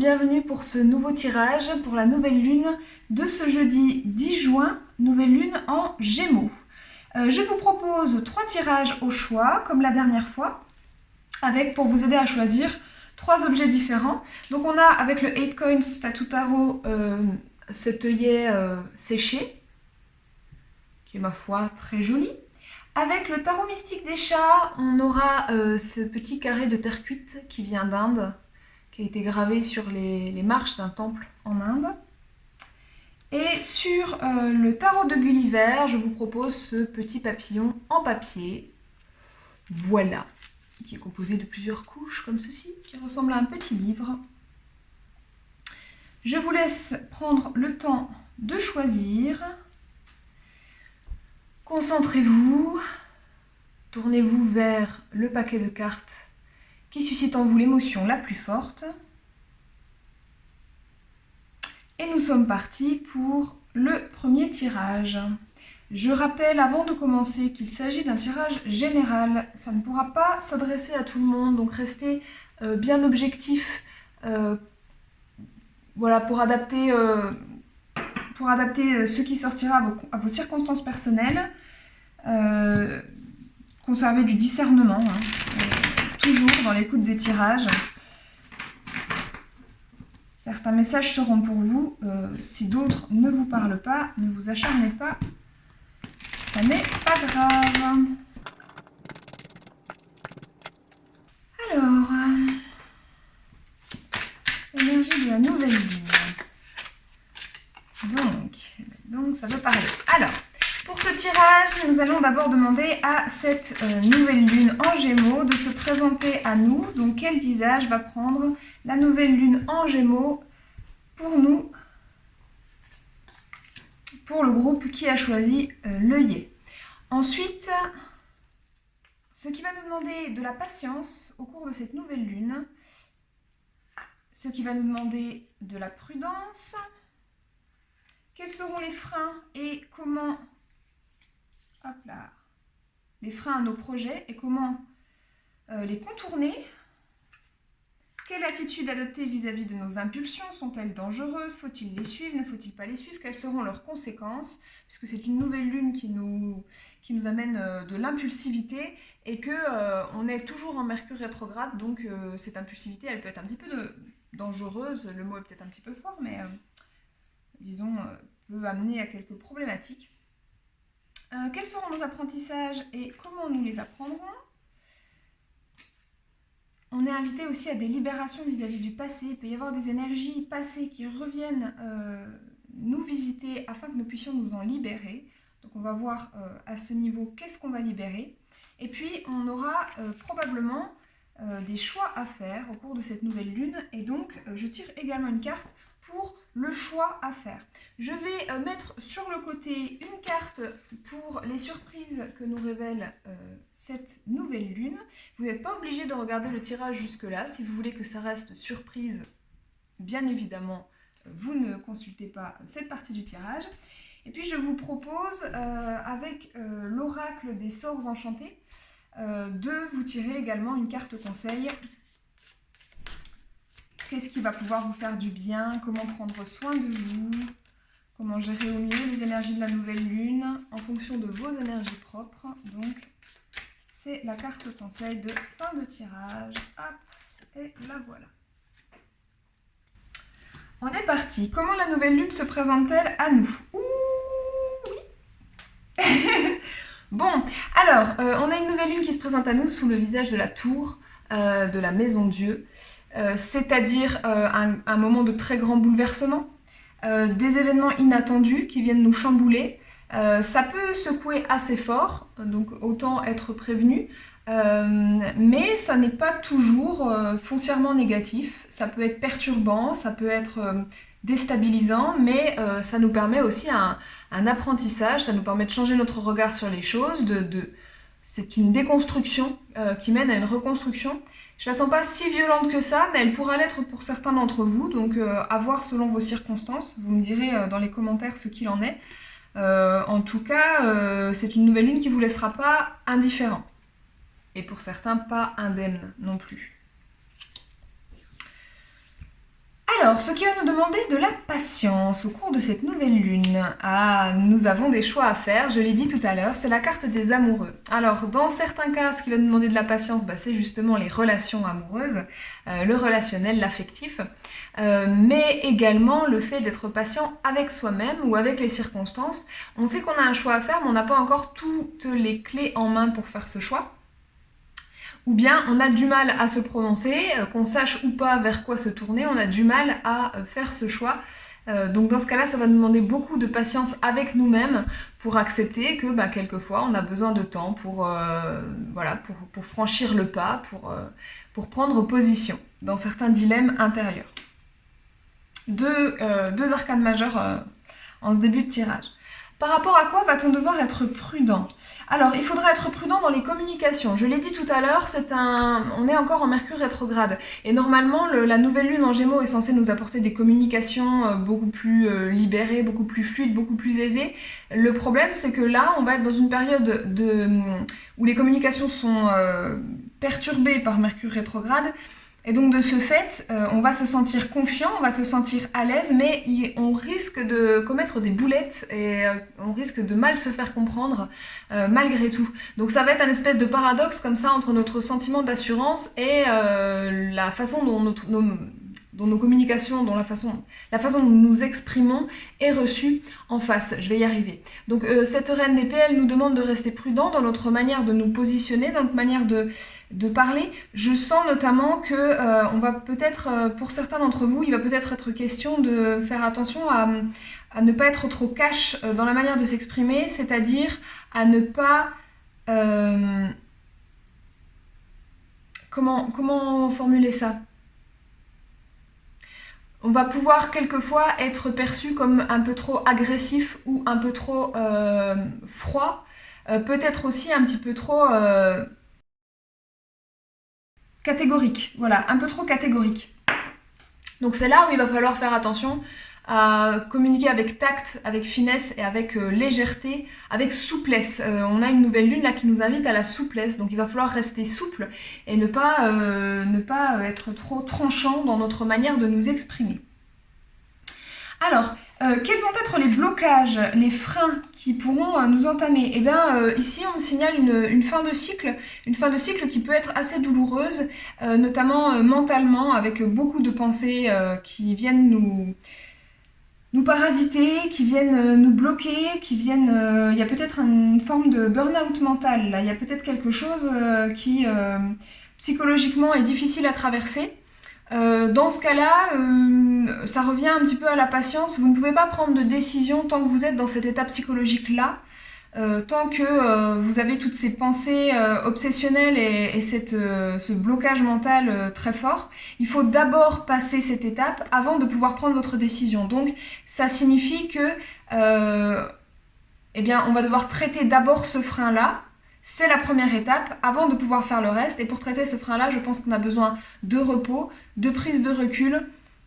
bienvenue pour ce nouveau tirage pour la nouvelle lune de ce jeudi 10 juin, nouvelle lune en Gémeaux. Je vous propose 3 tirages au choix, comme la dernière fois, avec, pour vous aider à choisir, 3 objets différents. Donc on a avec le 8 Coins Tattoo Tarot cet œillet séché, qui est ma foi très joli. Avec le tarot mystique des chats, on aura ce petit carré de terre cuite qui vient d'Inde, qui a été gravé sur les marches d'un temple en Inde. Et sur le tarot de Gulliver, je vous propose ce petit papillon en papier. Voilà, qui est composé de plusieurs couches comme ceci, qui ressemble à un petit livre. Je vous laisse prendre le temps de choisir. Concentrez-vous, tournez-vous vers le paquet de cartes qui suscite en vous l'émotion la plus forte. Et nous sommes partis pour le premier tirage. Je rappelle avant de commencer qu'il s'agit d'un tirage général. Ça ne pourra pas s'adresser à tout le monde, donc restez bien objectif voilà, pour adapter ce qui sortira à vos circonstances personnelles. Conservez du discernement, toujours dans l'écoute des tirages. Certains messages seront pour vous. Si d'autres ne vous parlent pas, ne vous acharnez pas. Ça n'est pas grave. Alors, l'énergie de la nouvelle lune. Donc ça veut parler. Alors, pour ce tirage, nous allons d'abord demander à cette nouvelle lune en Gémeaux de se présenter à nous. Donc, quel visage va prendre la nouvelle lune en Gémeaux pour nous, pour le groupe qui a choisi l'œillet. Ensuite, ce qui va nous demander de la patience au cours de cette nouvelle lune, ce qui va nous demander de la prudence, quels seront les freins et comment... Hop là, les freins à nos projets et comment les contourner. Quelle attitude adopter vis-à-vis de nos impulsions? Sont-elles dangereuses? Faut-il les suivre? Ne faut-il pas les suivre? Quelles seront leurs conséquences? Puisque c'est une nouvelle lune qui nous amène de l'impulsivité et qu'on est toujours en Mercure rétrograde, donc cette impulsivité, elle peut être un petit peu dangereuse. Le mot est peut-être un petit peu fort, mais disons, peut amener à quelques problématiques. Quels seront nos apprentissages et comment nous les apprendrons? On est invité aussi à des libérations vis-à-vis du passé. Il peut y avoir des énergies passées qui reviennent nous visiter afin que nous puissions nous en libérer. Donc on va voir à ce niveau qu'est-ce qu'on va libérer. Et puis on aura probablement des choix à faire au cours de cette nouvelle lune. Et donc je tire également une carte pour le choix à faire. Je vais mettre sur le côté une carte pour les surprises que nous révèle cette nouvelle lune. Vous n'êtes pas obligé de regarder le tirage jusque-là. Si vous voulez que ça reste surprise, bien évidemment, vous ne consultez pas cette partie du tirage. Et puis je vous propose, avec l'oracle des sorts enchantés, de vous tirer également une carte conseil. Qu'est-ce qui va pouvoir vous faire du bien? Comment prendre soin de vous? Comment gérer au mieux les énergies de la nouvelle lune en fonction de vos énergies propres? Donc, c'est la carte conseil de fin de tirage. Hop, et la voilà. On est parti. Comment la nouvelle lune se présente-t-elle à nous? Ouh, oui. Bon, alors, on a une nouvelle lune qui se présente à nous sous le visage de la tour de la maison Dieu. C'est-à-dire un moment de très grand bouleversement, des événements inattendus qui viennent nous chambouler. Ça peut secouer assez fort, donc autant être prévenu, mais ça n'est pas toujours foncièrement négatif. Ça peut être perturbant, ça peut être déstabilisant, mais ça nous permet aussi un apprentissage, ça nous permet de changer notre regard sur les choses, c'est une déconstruction qui mène à une reconstruction. Je la sens pas si violente que ça, mais elle pourra l'être pour certains d'entre vous, donc à voir selon vos circonstances. Vous me direz dans les commentaires ce qu'il en est. En tout cas, c'est une nouvelle lune qui ne vous laissera pas indifférent. Et pour certains, pas indemne non plus. Alors, ce qui va nous demander de la patience au cours de cette nouvelle lune. Ah, nous avons des choix à faire, je l'ai dit tout à l'heure, c'est la carte des amoureux. Alors, dans certains cas, ce qui va nous demander de la patience, c'est justement les relations amoureuses, le relationnel, l'affectif, mais également le fait d'être patient avec soi-même ou avec les circonstances. On sait qu'on a un choix à faire, mais on n'a pas encore toutes les clés en main pour faire ce choix. Ou bien on a du mal à se prononcer, qu'on sache ou pas vers quoi se tourner, on a du mal à faire ce choix. Donc dans ce cas-là, ça va nous demander beaucoup de patience avec nous-mêmes pour accepter que quelquefois on a besoin de temps pour franchir le pas, pour prendre position dans certains dilemmes intérieurs. Deux arcanes majeures en ce début de tirage. Par rapport à quoi va-t-on devoir être prudent? Alors, il faudra être prudent dans les communications. Je l'ai dit tout à l'heure, on est encore en Mercure rétrograde. Et normalement, la nouvelle lune en Gémeaux est censée nous apporter des communications beaucoup plus libérées, beaucoup plus fluides, beaucoup plus aisées. Le problème, c'est que là, on va être dans une période où les communications sont perturbées par Mercure rétrograde. Et donc de ce fait, on va se sentir confiant, on va se sentir à l'aise, mais on risque de commettre des boulettes et on risque de mal se faire comprendre malgré tout. Donc ça va être un espèce de paradoxe comme ça entre notre sentiment d'assurance et la façon dont nos communications, dont la façon dont nous nous exprimons est reçue en face. Je vais y arriver. Donc cette reine d'épée, elle nous demande de rester prudent dans notre manière de nous positionner, dans notre manière de parler. Je sens notamment que on va peut-être, pour certains d'entre vous, il va peut-être être question de faire attention à ne pas être trop cash dans la manière de s'exprimer, c'est-à-dire à ne pas... comment formuler ça? On va pouvoir quelquefois être perçu comme un peu trop agressif ou un peu trop froid, peut-être aussi un petit peu trop... catégorique, voilà, un peu trop catégorique. Donc c'est là où il va falloir faire attention à communiquer avec tact, avec finesse et avec légèreté, avec souplesse. On a une nouvelle lune là qui nous invite à la souplesse, donc il va falloir rester souple et ne pas être trop tranchant dans notre manière de nous exprimer. Alors, quels vont être les blocages, les freins qui pourront nous entamer? Eh bien, ici, on me signale une fin de cycle qui peut être assez douloureuse, notamment mentalement, avec beaucoup de pensées qui viennent nous parasiter, qui viennent nous bloquer, il y a peut-être une forme de burn-out mental, là. Il y a peut-être quelque chose qui, psychologiquement, est difficile à traverser. Dans ce cas-là, ça revient un petit peu à la patience. Vous ne pouvez pas prendre de décision tant que vous êtes dans cet état psychologique-là, tant que vous avez toutes ces pensées obsessionnelles et ce blocage mental très fort. Il faut d'abord passer cette étape avant de pouvoir prendre votre décision. Donc, ça signifie que, on va devoir traiter d'abord ce frein-là. C'est la première étape avant de pouvoir faire le reste. Et pour traiter ce frein-là, je pense qu'on a besoin de repos, de prise de recul,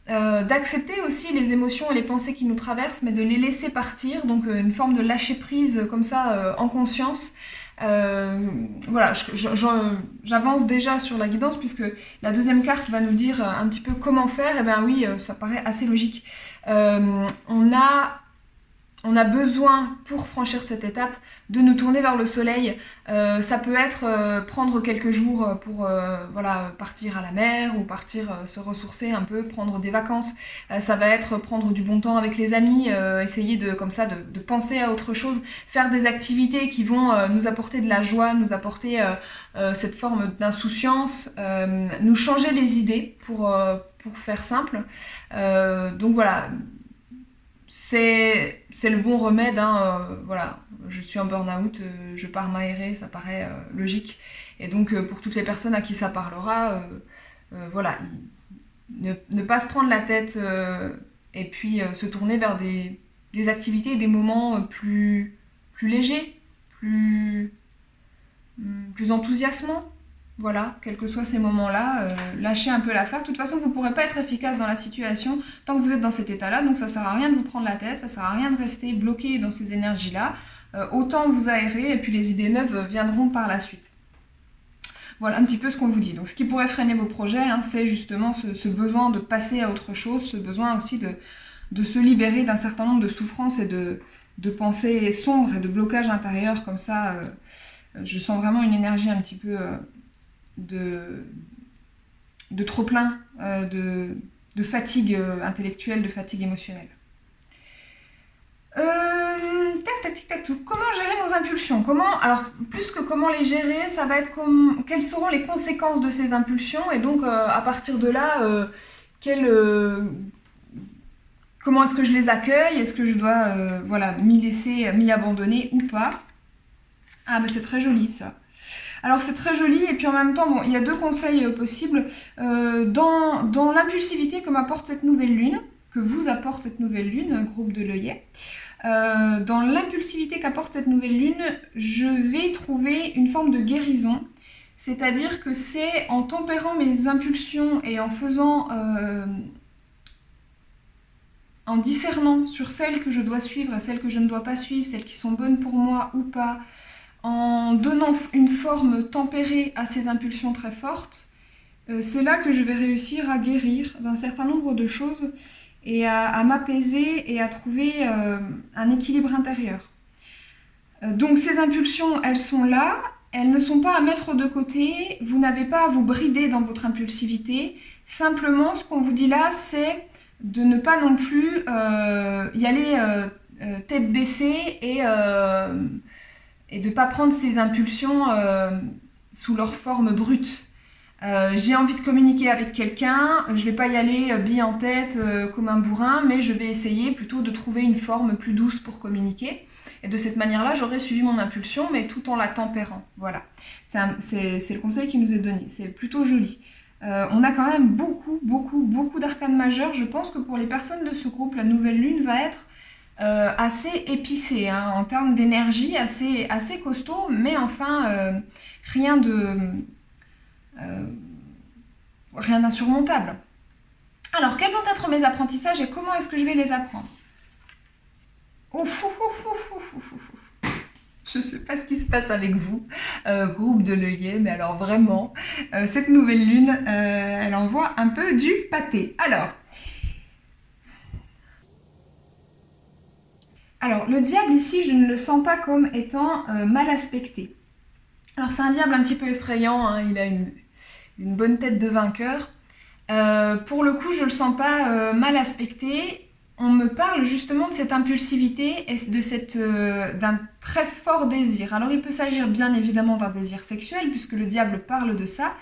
d'accepter aussi les émotions et les pensées qui nous traversent, mais de les laisser partir. Donc une forme de lâcher prise comme ça en conscience. Voilà, j'avance déjà sur la guidance puisque la deuxième carte va nous dire un petit peu comment faire. Et bien oui, ça paraît assez logique. On a besoin, pour franchir cette étape, de nous tourner vers le soleil. Ça peut être prendre quelques jours pour partir à la mer ou partir se ressourcer un peu, prendre des vacances. Ça va être prendre du bon temps avec les amis, essayer de penser à autre chose, faire des activités qui vont nous apporter de la joie, nous apporter cette forme d'insouciance, nous changer les idées pour faire simple. Donc voilà. C'est le bon remède, voilà, je suis en burn-out, je pars m'aérer, ça paraît logique. Et donc pour toutes les personnes à qui ça parlera, voilà, ne pas se prendre la tête et puis se tourner vers des activités et des moments plus légers, plus enthousiasmants. Voilà, quels que soient ces moments-là, lâchez un peu l'affaire. De toute façon, vous ne pourrez pas être efficace dans la situation tant que vous êtes dans cet état-là. Donc ça ne sert à rien de vous prendre la tête, ça ne sert à rien de rester bloqué dans ces énergies-là. Autant vous aérer et puis les idées neuves viendront par la suite. Voilà un petit peu ce qu'on vous dit. Donc ce qui pourrait freiner vos projets, hein, c'est justement ce besoin de passer à autre chose, ce besoin aussi de se libérer d'un certain nombre de souffrances et de pensées sombres et de blocages intérieurs comme ça. Je sens vraiment une énergie un petit peu de trop-plein, de fatigue intellectuelle, de fatigue émotionnelle. Tac, comment gérer nos impulsions? Alors, plus que comment les gérer, ça va être quelles seront les conséquences de ces impulsions, et donc à partir de là, comment est-ce que je les accueille? Est-ce que je dois m'y abandonner ou pas? Ah, mais c'est très joli ça. Alors c'est très joli, et puis en même temps, bon, il y a deux conseils possibles. Dans l'impulsivité que m'apporte cette nouvelle lune, que vous apporte cette nouvelle lune, groupe de l'œillet, dans l'impulsivité qu'apporte cette nouvelle lune, je vais trouver une forme de guérison. C'est-à-dire que c'est en tempérant mes impulsions et en faisant... en discernant sur celles que je dois suivre et celles que je ne dois pas suivre, celles qui sont bonnes pour moi ou pas, en donnant une forme tempérée à ces impulsions très fortes, c'est là que je vais réussir à guérir d'un certain nombre de choses et à m'apaiser et à trouver un équilibre intérieur. Donc ces impulsions, elles sont là, elles ne sont pas à mettre de côté, vous n'avez pas à vous brider dans votre impulsivité, simplement ce qu'on vous dit là, c'est de ne pas non plus y aller tête baissée et de ne pas prendre ces impulsions sous leur forme brute. J'ai envie de communiquer avec quelqu'un, je ne vais pas y aller bille en tête comme un bourrin, mais je vais essayer plutôt de trouver une forme plus douce pour communiquer. Et de cette manière-là, j'aurais suivi mon impulsion, mais tout en la tempérant. Voilà, c'est le conseil qui nous est donné, c'est plutôt joli. On a quand même beaucoup d'arcanes majeures. Je pense que pour les personnes de ce groupe, la nouvelle lune va être assez épicée, hein, en termes d'énergie, assez costaud, mais enfin rien d'insurmontable. Alors, quels vont être mes apprentissages et comment est-ce que je vais les apprendre? Je ne sais pas ce qui se passe avec vous, groupe de l'œillet, mais alors vraiment, cette nouvelle lune, elle envoie un peu du pâté. Alors, le diable ici, je ne le sens pas comme étant mal aspecté. Alors, c'est un diable un petit peu effrayant, hein, il a une bonne tête de vainqueur. Pour le coup, je ne le sens pas mal aspecté. On me parle justement de cette impulsivité et d'un très fort désir. Alors il peut s'agir bien évidemment d'un désir sexuel, puisque le diable parle de ça,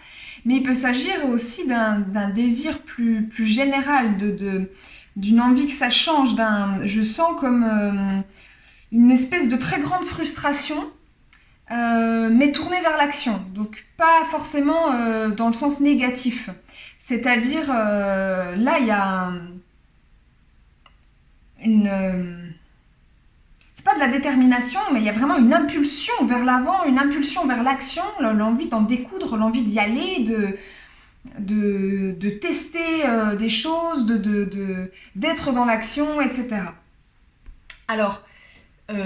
mais il peut s'agir aussi d'un désir plus général, d'une envie que ça change. Je sens comme une espèce de très grande frustration, mais tournée vers l'action, donc pas forcément dans le sens négatif. C'est-à-dire, là il y a c'est pas de la détermination, mais il y a vraiment une impulsion vers l'avant, une impulsion vers l'action, l'envie d'en découdre, l'envie d'y aller, de tester des choses, d'être dans l'action, etc. Alors,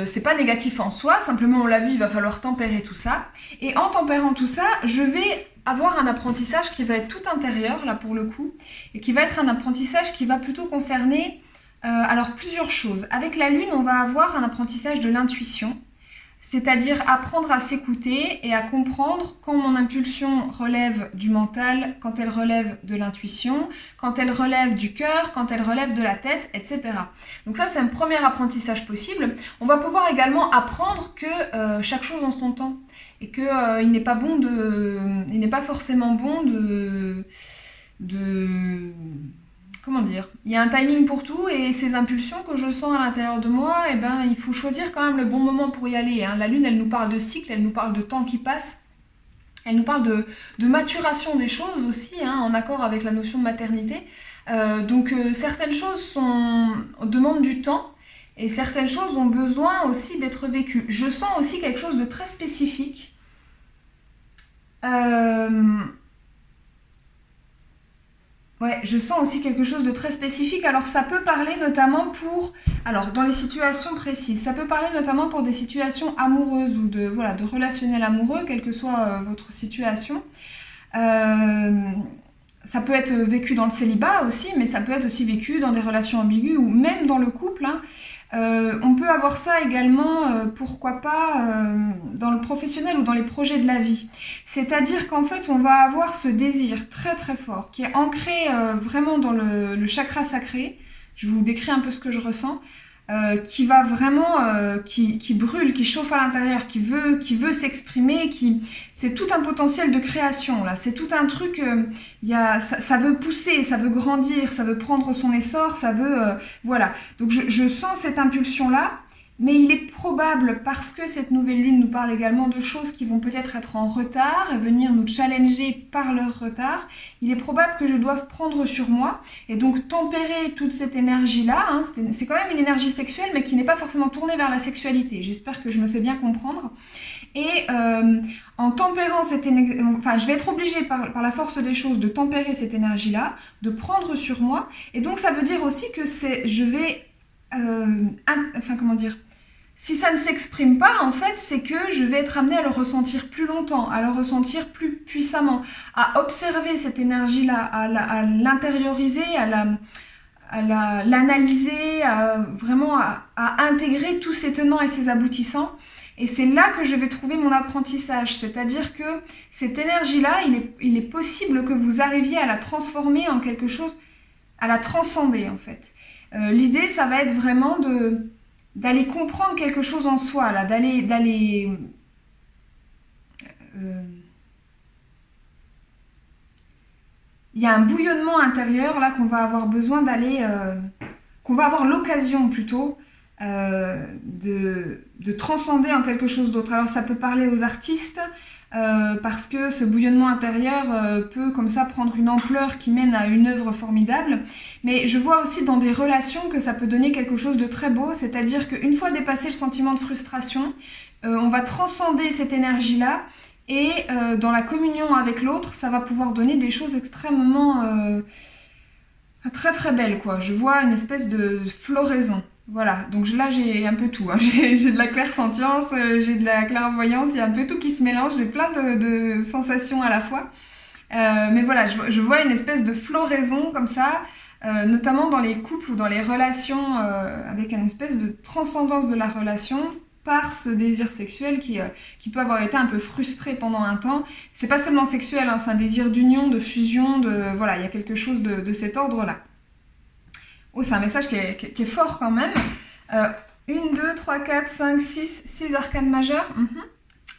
c'est pas négatif en soi, simplement on l'a vu, il va falloir tempérer tout ça. Et en tempérant tout ça, je vais avoir un apprentissage qui va être tout intérieur, là pour le coup, et qui va être un apprentissage qui va plutôt concerner alors plusieurs choses. Avec la lune, on va avoir un apprentissage de l'intuition, c'est-à-dire apprendre à s'écouter et à comprendre quand mon impulsion relève du mental, quand elle relève de l'intuition, quand elle relève du cœur, quand elle relève de la tête, etc. Donc ça, c'est un premier apprentissage possible. On va pouvoir également apprendre que chaque chose en son temps et que il n'est pas forcément bon comment dire, il y a un timing pour tout, et ces impulsions que je sens à l'intérieur de moi, eh ben, il faut choisir quand même le bon moment pour y aller, hein. La lune, elle nous parle de cycle, elle nous parle de temps qui passe, elle nous parle de maturation des choses aussi, hein, en accord avec la notion de maternité. Donc certaines choses demandent du temps, et certaines choses ont besoin aussi d'être vécues. Je sens aussi quelque chose de très spécifique. Ouais, je sens aussi quelque chose de très spécifique. Alors ça peut parler notamment pour, alors dans les situations précises, ça peut parler notamment pour des situations amoureuses ou de voilà de relationnel amoureux, quelle que soit votre situation. Euh, Ça peut être vécu dans le célibat aussi, mais ça peut être aussi vécu dans des relations ambiguës ou même dans le couple, hein. On peut avoir ça également, pourquoi pas, dans le professionnel ou dans les projets de la vie. C'est-à-dire qu'en fait, on va avoir ce désir très très fort qui est ancré vraiment dans le chakra sacré. Je vous décris un peu ce que je ressens. Qui va vraiment, qui brûle, qui chauffe à l'intérieur, qui veut s'exprimer, c'est tout un potentiel de création là. C'est tout un truc, ça veut pousser, ça veut grandir, ça veut prendre son essor, ça veut, voilà. Donc je sens cette impulsion là. Mais il est probable, parce que cette nouvelle lune nous parle également de choses qui vont peut-être être en retard et venir nous challenger par leur retard, il est probable que je doive prendre sur moi et donc tempérer toute cette énergie-là. Hein. C'est quand même une énergie sexuelle, mais qui n'est pas forcément tournée vers la sexualité. J'espère que je me fais bien comprendre. Et en tempérant cette énergie, enfin, je vais être obligée par la force des choses de tempérer cette énergie-là, de prendre sur moi. Et donc, ça veut dire aussi que je vais, enfin, comment dire, si ça ne s'exprime pas, en fait, c'est que je vais être amenée à le ressentir plus longtemps, à le ressentir plus puissamment, à observer cette énergie-là, à l'intérioriser, l'analyser, vraiment à intégrer tous ses tenants et ses aboutissants. Et c'est là que je vais trouver mon apprentissage. C'est-à-dire que cette énergie-là, il est possible que vous arriviez à la transformer en quelque chose, à la transcender, en fait. L'idée, ça va être vraiment d'aller comprendre quelque chose en soi, là, d'aller il y a un bouillonnement intérieur là qu'on va avoir besoin qu'on va avoir l'occasion plutôt de transcender en quelque chose d'autre. Alors ça peut parler aux artistes, parce que ce bouillonnement intérieur peut comme ça prendre une ampleur qui mène à une œuvre formidable. Mais je vois aussi dans des relations que ça peut donner quelque chose de très beau, c'est-à-dire qu'une fois dépassé le sentiment de frustration, on va transcender cette énergie-là et dans la communion avec l'autre, ça va pouvoir donner des choses extrêmement très très belles, quoi. Je vois une espèce de floraison. Voilà, donc là j'ai un peu tout, hein. J'ai de la clairsentience, j'ai de la clairvoyance, il y a un peu tout qui se mélange, j'ai plein de sensations à la fois. Mais voilà, je vois une espèce de floraison comme ça, notamment dans les couples ou dans les relations, avec une espèce de transcendance de la relation par ce désir sexuel qui peut avoir été un peu frustré pendant un temps. C'est pas seulement sexuel, hein, c'est un désir d'union, de fusion, voilà, il y a quelque chose de cet ordre-là. Oh, c'est un message qui est fort quand même. 1, 2, 3, 4, 5, 6 arcanes majeures.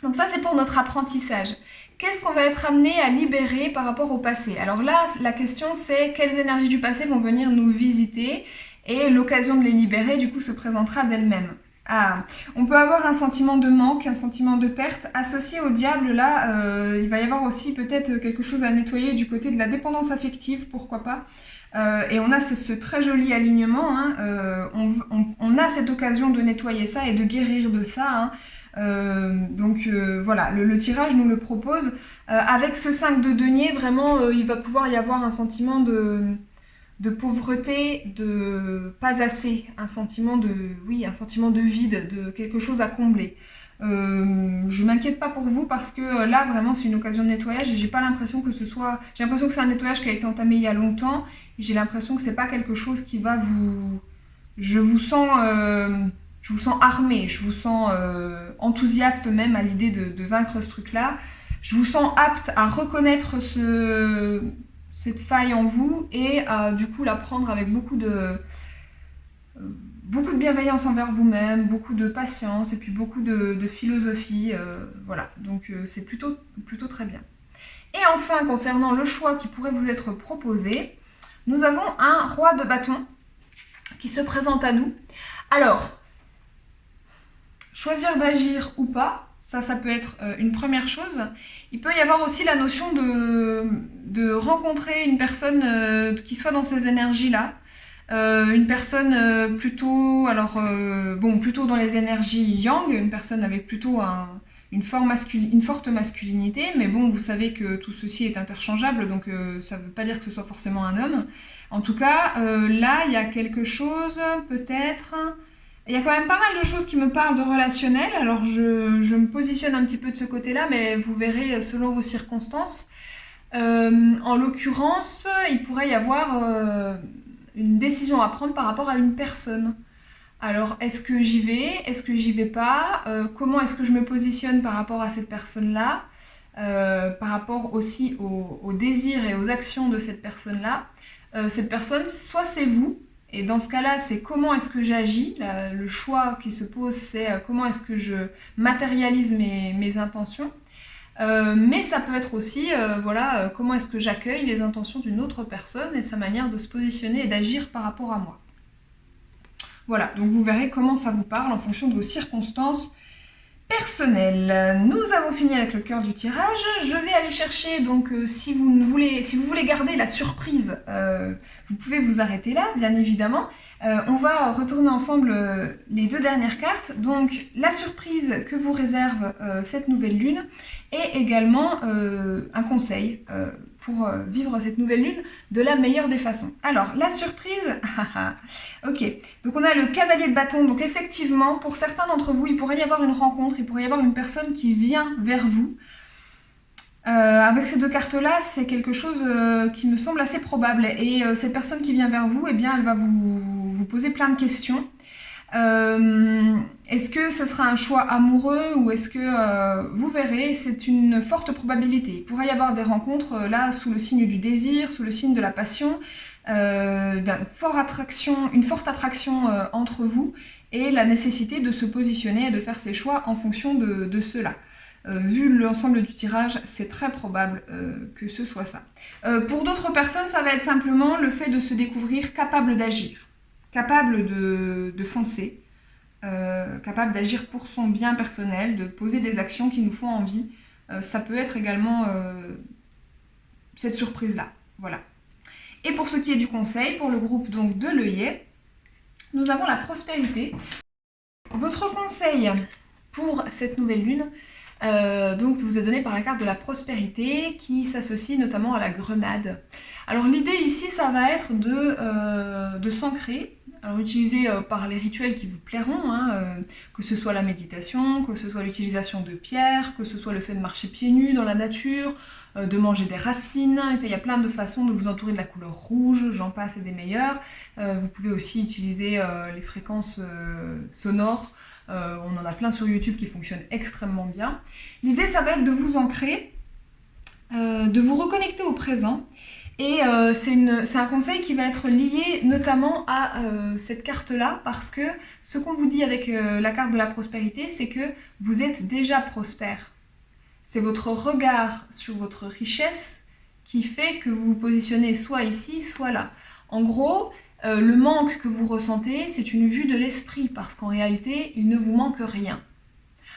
Donc ça, c'est pour notre apprentissage. Qu'est-ce qu'on va être amené à libérer par rapport au passé? Alors là, la question, c'est quelles énergies du passé vont venir nous visiter et l'occasion de les libérer, du coup, se présentera d'elle-même. Ah, on peut avoir un sentiment de manque, un sentiment de perte. Associé au diable, là, il va y avoir aussi peut-être quelque chose à nettoyer du côté de la dépendance affective, pourquoi pas. Et on a ce très joli alignement, hein. On a cette occasion de nettoyer ça et de guérir de ça, hein. Donc voilà, le tirage nous le propose. Avec ce 5 de denier, vraiment, il va pouvoir y avoir un sentiment de pauvreté, de pas assez, un sentiment de vide, de quelque chose à combler. Je m'inquiète pas pour vous parce que là vraiment c'est une occasion de nettoyage et j'ai pas l'impression que j'ai l'impression que c'est un nettoyage qui a été entamé il y a longtemps et j'ai l'impression que c'est pas quelque chose qui va je vous sens armé, je vous sens enthousiaste même à l'idée de vaincre ce truc là, je vous sens apte à reconnaître cette faille en vous et à du coup la prendre avec beaucoup de bienveillance envers vous-même, beaucoup de patience et puis beaucoup de philosophie, voilà, donc c'est plutôt très bien. Et enfin, concernant le choix qui pourrait vous être proposé, nous avons un roi de bâton qui se présente à nous. Alors, choisir d'agir ou pas, ça peut être une première chose. Il peut y avoir aussi la notion de rencontrer une personne qui soit dans ces énergies-là. Une personne plutôt dans les énergies yang, une personne avec plutôt une forte masculinité, mais bon, vous savez que tout ceci est interchangeable, donc ça ne veut pas dire que ce soit forcément un homme. En tout cas, là, il y a quelque chose, peut-être... Il y a quand même pas mal de choses qui me parlent de relationnel, alors je me positionne un petit peu de ce côté-là, mais vous verrez selon vos circonstances. En l'occurrence, il pourrait y avoir une décision à prendre par rapport à une personne. Alors, est-ce que j'y vais? Est-ce que j'y vais pas? Comment est-ce que je me positionne par rapport à cette personne-là? Par rapport aussi aux désirs et aux actions de cette personne-là. Cette personne, soit c'est vous, et dans ce cas-là, c'est comment est-ce que j'agis. Le choix qui se pose, c'est comment est-ce que je matérialise mes intentions. Mais ça peut être aussi, voilà, comment est-ce que j'accueille les intentions d'une autre personne et sa manière de se positionner et d'agir par rapport à moi. Voilà, donc vous verrez comment ça vous parle en fonction de vos circonstances personnelles. Nous avons fini avec le cœur du tirage. Je vais aller chercher, donc si vous voulez garder la surprise, vous pouvez vous arrêter là, bien évidemment. On va retourner ensemble les 2 dernières cartes. Donc la surprise que vous réserve cette nouvelle lune et également un conseil pour vivre cette nouvelle lune de la meilleure des façons. Alors, la surprise, ok, donc on a le cavalier de bâton, donc effectivement, pour certains d'entre vous, il pourrait y avoir une rencontre, il pourrait y avoir une personne qui vient vers vous. Avec ces 2 cartes-là, c'est quelque chose qui me semble assez probable, et cette personne qui vient vers vous, eh bien, elle va vous poser plein de questions. Est-ce que ce sera un choix amoureux ou est-ce que vous verrez, c'est une forte probabilité. Il pourrait y avoir des rencontres là sous le signe du désir, sous le signe de la passion, une forte attraction entre vous et la nécessité de se positionner et de faire ses choix en fonction de cela. Vu l'ensemble du tirage, c'est très probable que ce soit ça. Pour d'autres personnes, ça va être simplement le fait de se découvrir capable d'agir. Capable de foncer, capable d'agir pour son bien personnel, de poser des actions qui nous font envie. Ça peut être également cette surprise-là. Voilà. Et pour ce qui est du conseil, pour le groupe donc de l'œillet, nous avons la prospérité. Votre conseil pour cette nouvelle lune, donc vous est donné par la carte de la prospérité qui s'associe notamment à la grenade. Alors l'idée ici, ça va être de s'ancrer. Alors utilisé par les rituels qui vous plairont, hein, que ce soit la méditation, que ce soit l'utilisation de pierres, que ce soit le fait de marcher pieds nus dans la nature, de manger des racines. Enfin, il y a plein de façons de vous entourer de la couleur rouge, j'en passe et des meilleures. Vous pouvez aussi utiliser les fréquences sonores. On en a plein sur YouTube qui fonctionnent extrêmement bien. L'idée, ça va être de vous ancrer, de vous reconnecter au présent. Et c'est un conseil qui va être lié notamment à cette carte-là, parce que ce qu'on vous dit avec la carte de la prospérité, c'est que vous êtes déjà prospère. C'est votre regard sur votre richesse qui fait que vous vous positionnez soit ici, soit là. En gros, le manque que vous ressentez, c'est une vue de l'esprit, parce qu'en réalité, il ne vous manque rien.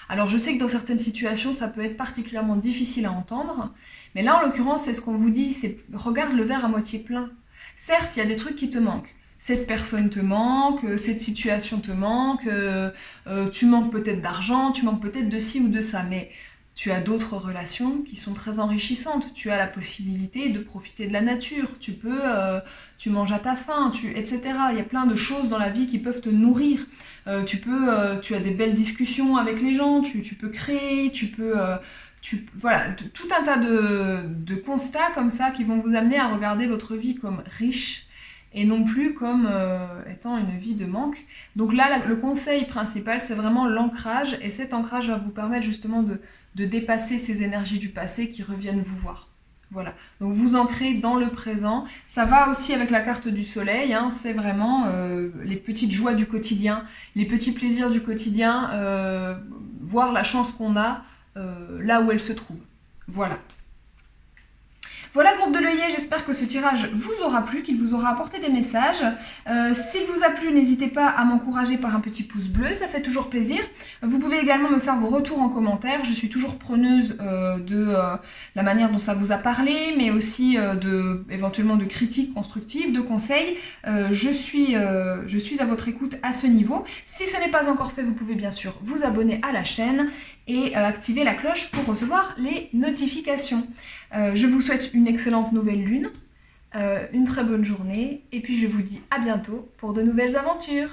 Alors je sais que dans certaines situations, ça peut être particulièrement difficile à entendre, mais là en l'occurrence, c'est ce qu'on vous dit, c'est regarde le verre à moitié plein. Certes, il y a des trucs qui te manquent. Cette personne te manque, cette situation te manque, tu manques peut-être d'argent, tu manques peut-être de ci ou de ça, mais tu as d'autres relations qui sont très enrichissantes. Tu as la possibilité de profiter de la nature, tu manges à ta faim, etc. Il y a plein de choses dans la vie qui peuvent te nourrir. Tu as des belles discussions avec les gens, tu peux créer, voilà, tout un tas de constats comme ça qui vont vous amener à regarder votre vie comme riche et non plus comme étant une vie de manque. Donc là, le conseil principal, c'est vraiment l'ancrage, et cet ancrage va vous permettre justement de dépasser ces énergies du passé qui reviennent vous voir. Voilà, donc vous ancrez dans le présent. Ça va aussi avec la carte du soleil, hein. C'est vraiment les petites joies du quotidien, les petits plaisirs du quotidien, voir la chance qu'on a là où elle se trouve. Voilà. Voilà, groupe de l'œillet, j'espère que ce tirage vous aura plu, qu'il vous aura apporté des messages. S'il vous a plu, n'hésitez pas à m'encourager par un petit pouce bleu, ça fait toujours plaisir. Vous pouvez également me faire vos retours en commentaire, je suis toujours preneuse de la manière dont ça vous a parlé, mais aussi éventuellement de critiques constructives, de conseils. Je suis à votre écoute à ce niveau. Si ce n'est pas encore fait, vous pouvez bien sûr vous abonner à la chaîne et activer la cloche pour recevoir les notifications. Je vous souhaite une excellente nouvelle lune, une très bonne journée, et puis je vous dis à bientôt pour de nouvelles aventures.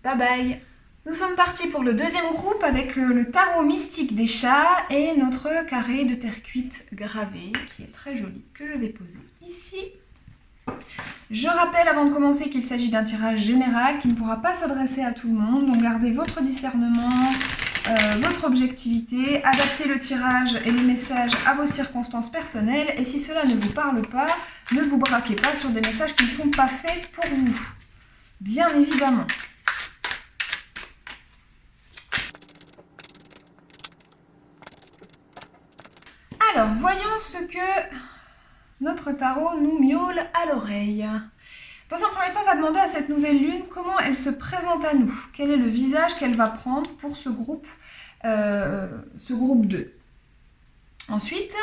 Bye bye! Nous sommes partis pour le deuxième groupe avec le tarot mystique des chats et notre carré de terre cuite gravé, qui est très joli, que je vais poser ici. Je rappelle avant de commencer qu'il s'agit d'un tirage général qui ne pourra pas s'adresser à tout le monde, donc gardez votre discernement, votre objectivité, adaptez le tirage et les messages à vos circonstances personnelles, et si cela ne vous parle pas, ne vous braquez pas sur des messages qui ne sont pas faits pour vous, bien évidemment. Alors, voyons ce que notre tarot nous miaule à l'oreille. Dans un premier temps, on va demander à cette nouvelle lune comment elle se présente à nous. Quel est le visage qu'elle va prendre pour ce groupe 2. Ensuite,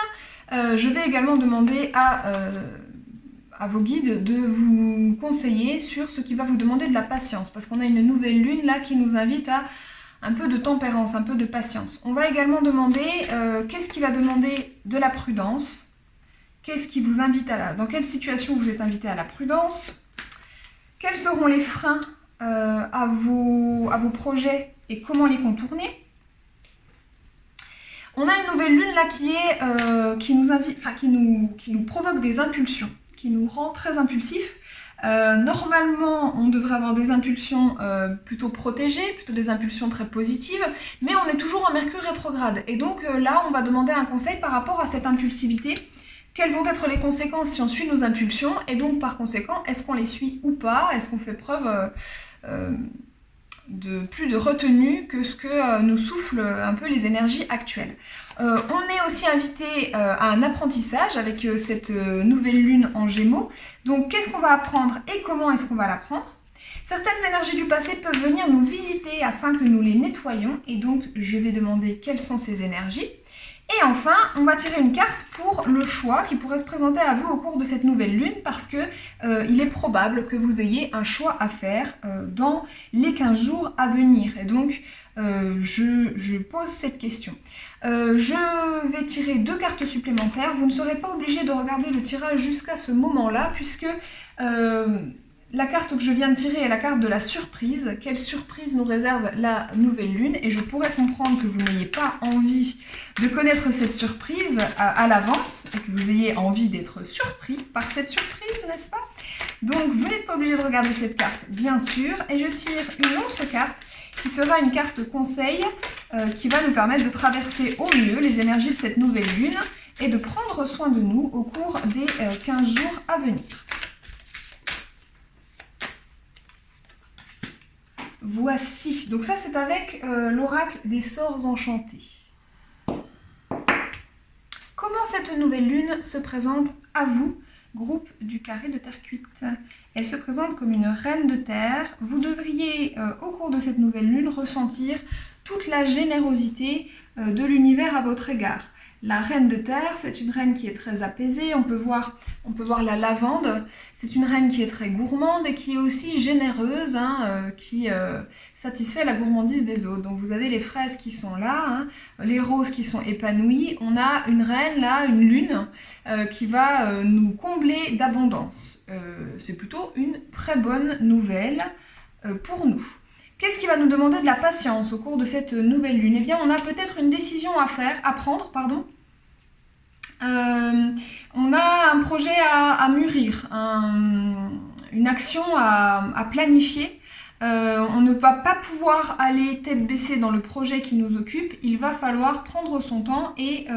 je vais également demander à vos guides de vous conseiller sur ce qui va vous demander de la patience. Parce qu'on a une nouvelle lune là qui nous invite à un peu de tempérance, un peu de patience. On va également demander qu'est-ce qui va demander de la prudence. Qu'est-ce qui vous invite dans quelle situation vous êtes invité à la prudence? Quels seront les freins à vos projets et comment les contourner? On a une nouvelle lune là qui nous provoque des impulsions, qui nous rend très impulsifs. Normalement, on devrait avoir des impulsions plutôt protégées, plutôt des impulsions très positives, mais on est toujours en Mercure rétrograde. Et donc là, on va demander un conseil par rapport à cette impulsivité. Quelles vont être les conséquences si on suit nos impulsions? Et donc, par conséquent, est-ce qu'on les suit ou pas? Est-ce qu'on fait preuve de plus de retenue que ce que nous soufflent un peu les énergies actuelles? On est aussi invité à un apprentissage avec cette nouvelle lune en Gémeaux. Donc, qu'est-ce qu'on va apprendre et comment est-ce qu'on va l'apprendre? Certaines énergies du passé peuvent venir nous visiter afin que nous les nettoyions. Et donc, je vais demander quelles sont ces énergies. Et enfin, on va tirer une carte pour le choix qui pourrait se présenter à vous au cours de cette nouvelle lune parce que il est probable que vous ayez un choix à faire dans les 15 jours à venir. Et donc, je pose cette question. Je vais tirer 2 cartes supplémentaires. Vous ne serez pas obligé de regarder le tirage jusqu'à ce moment-là puisque la carte que je viens de tirer est la carte de la surprise. Quelle surprise nous réserve la nouvelle lune? Et je pourrais comprendre que vous n'ayez pas envie de connaître cette surprise à l'avance et que vous ayez envie d'être surpris par cette surprise, n'est-ce pas? Donc, vous n'êtes pas obligé de regarder cette carte, bien sûr. Et je tire une autre carte qui sera une carte conseil qui va nous permettre de traverser au mieux les énergies de cette nouvelle lune et de prendre soin de nous au cours des 15 jours à venir. Voici, donc ça c'est avec l'oracle des sorts enchantés. Comment cette nouvelle lune se présente à vous, groupe du carré de terre cuite? Elle se présente comme une reine de terre. Vous devriez, au cours de cette nouvelle lune, ressentir toute la générosité de l'univers à votre égard. La reine de terre, c'est une reine qui est très apaisée. On peut voir la lavande. C'est une reine qui est très gourmande et qui est aussi généreuse, qui satisfait la gourmandise des autres. Donc vous avez les fraises qui sont là, les roses qui sont épanouies. On a une reine là, une lune, qui va nous combler d'abondance. C'est plutôt une très bonne nouvelle pour nous. Qu'est-ce qui va nous demander de la patience au cours de cette nouvelle lune? Eh bien, on a peut-être une décision à prendre. On a un projet à mûrir, une action à planifier. On ne va pas pouvoir aller tête baissée dans le projet qui nous occupe. Il va falloir prendre son temps et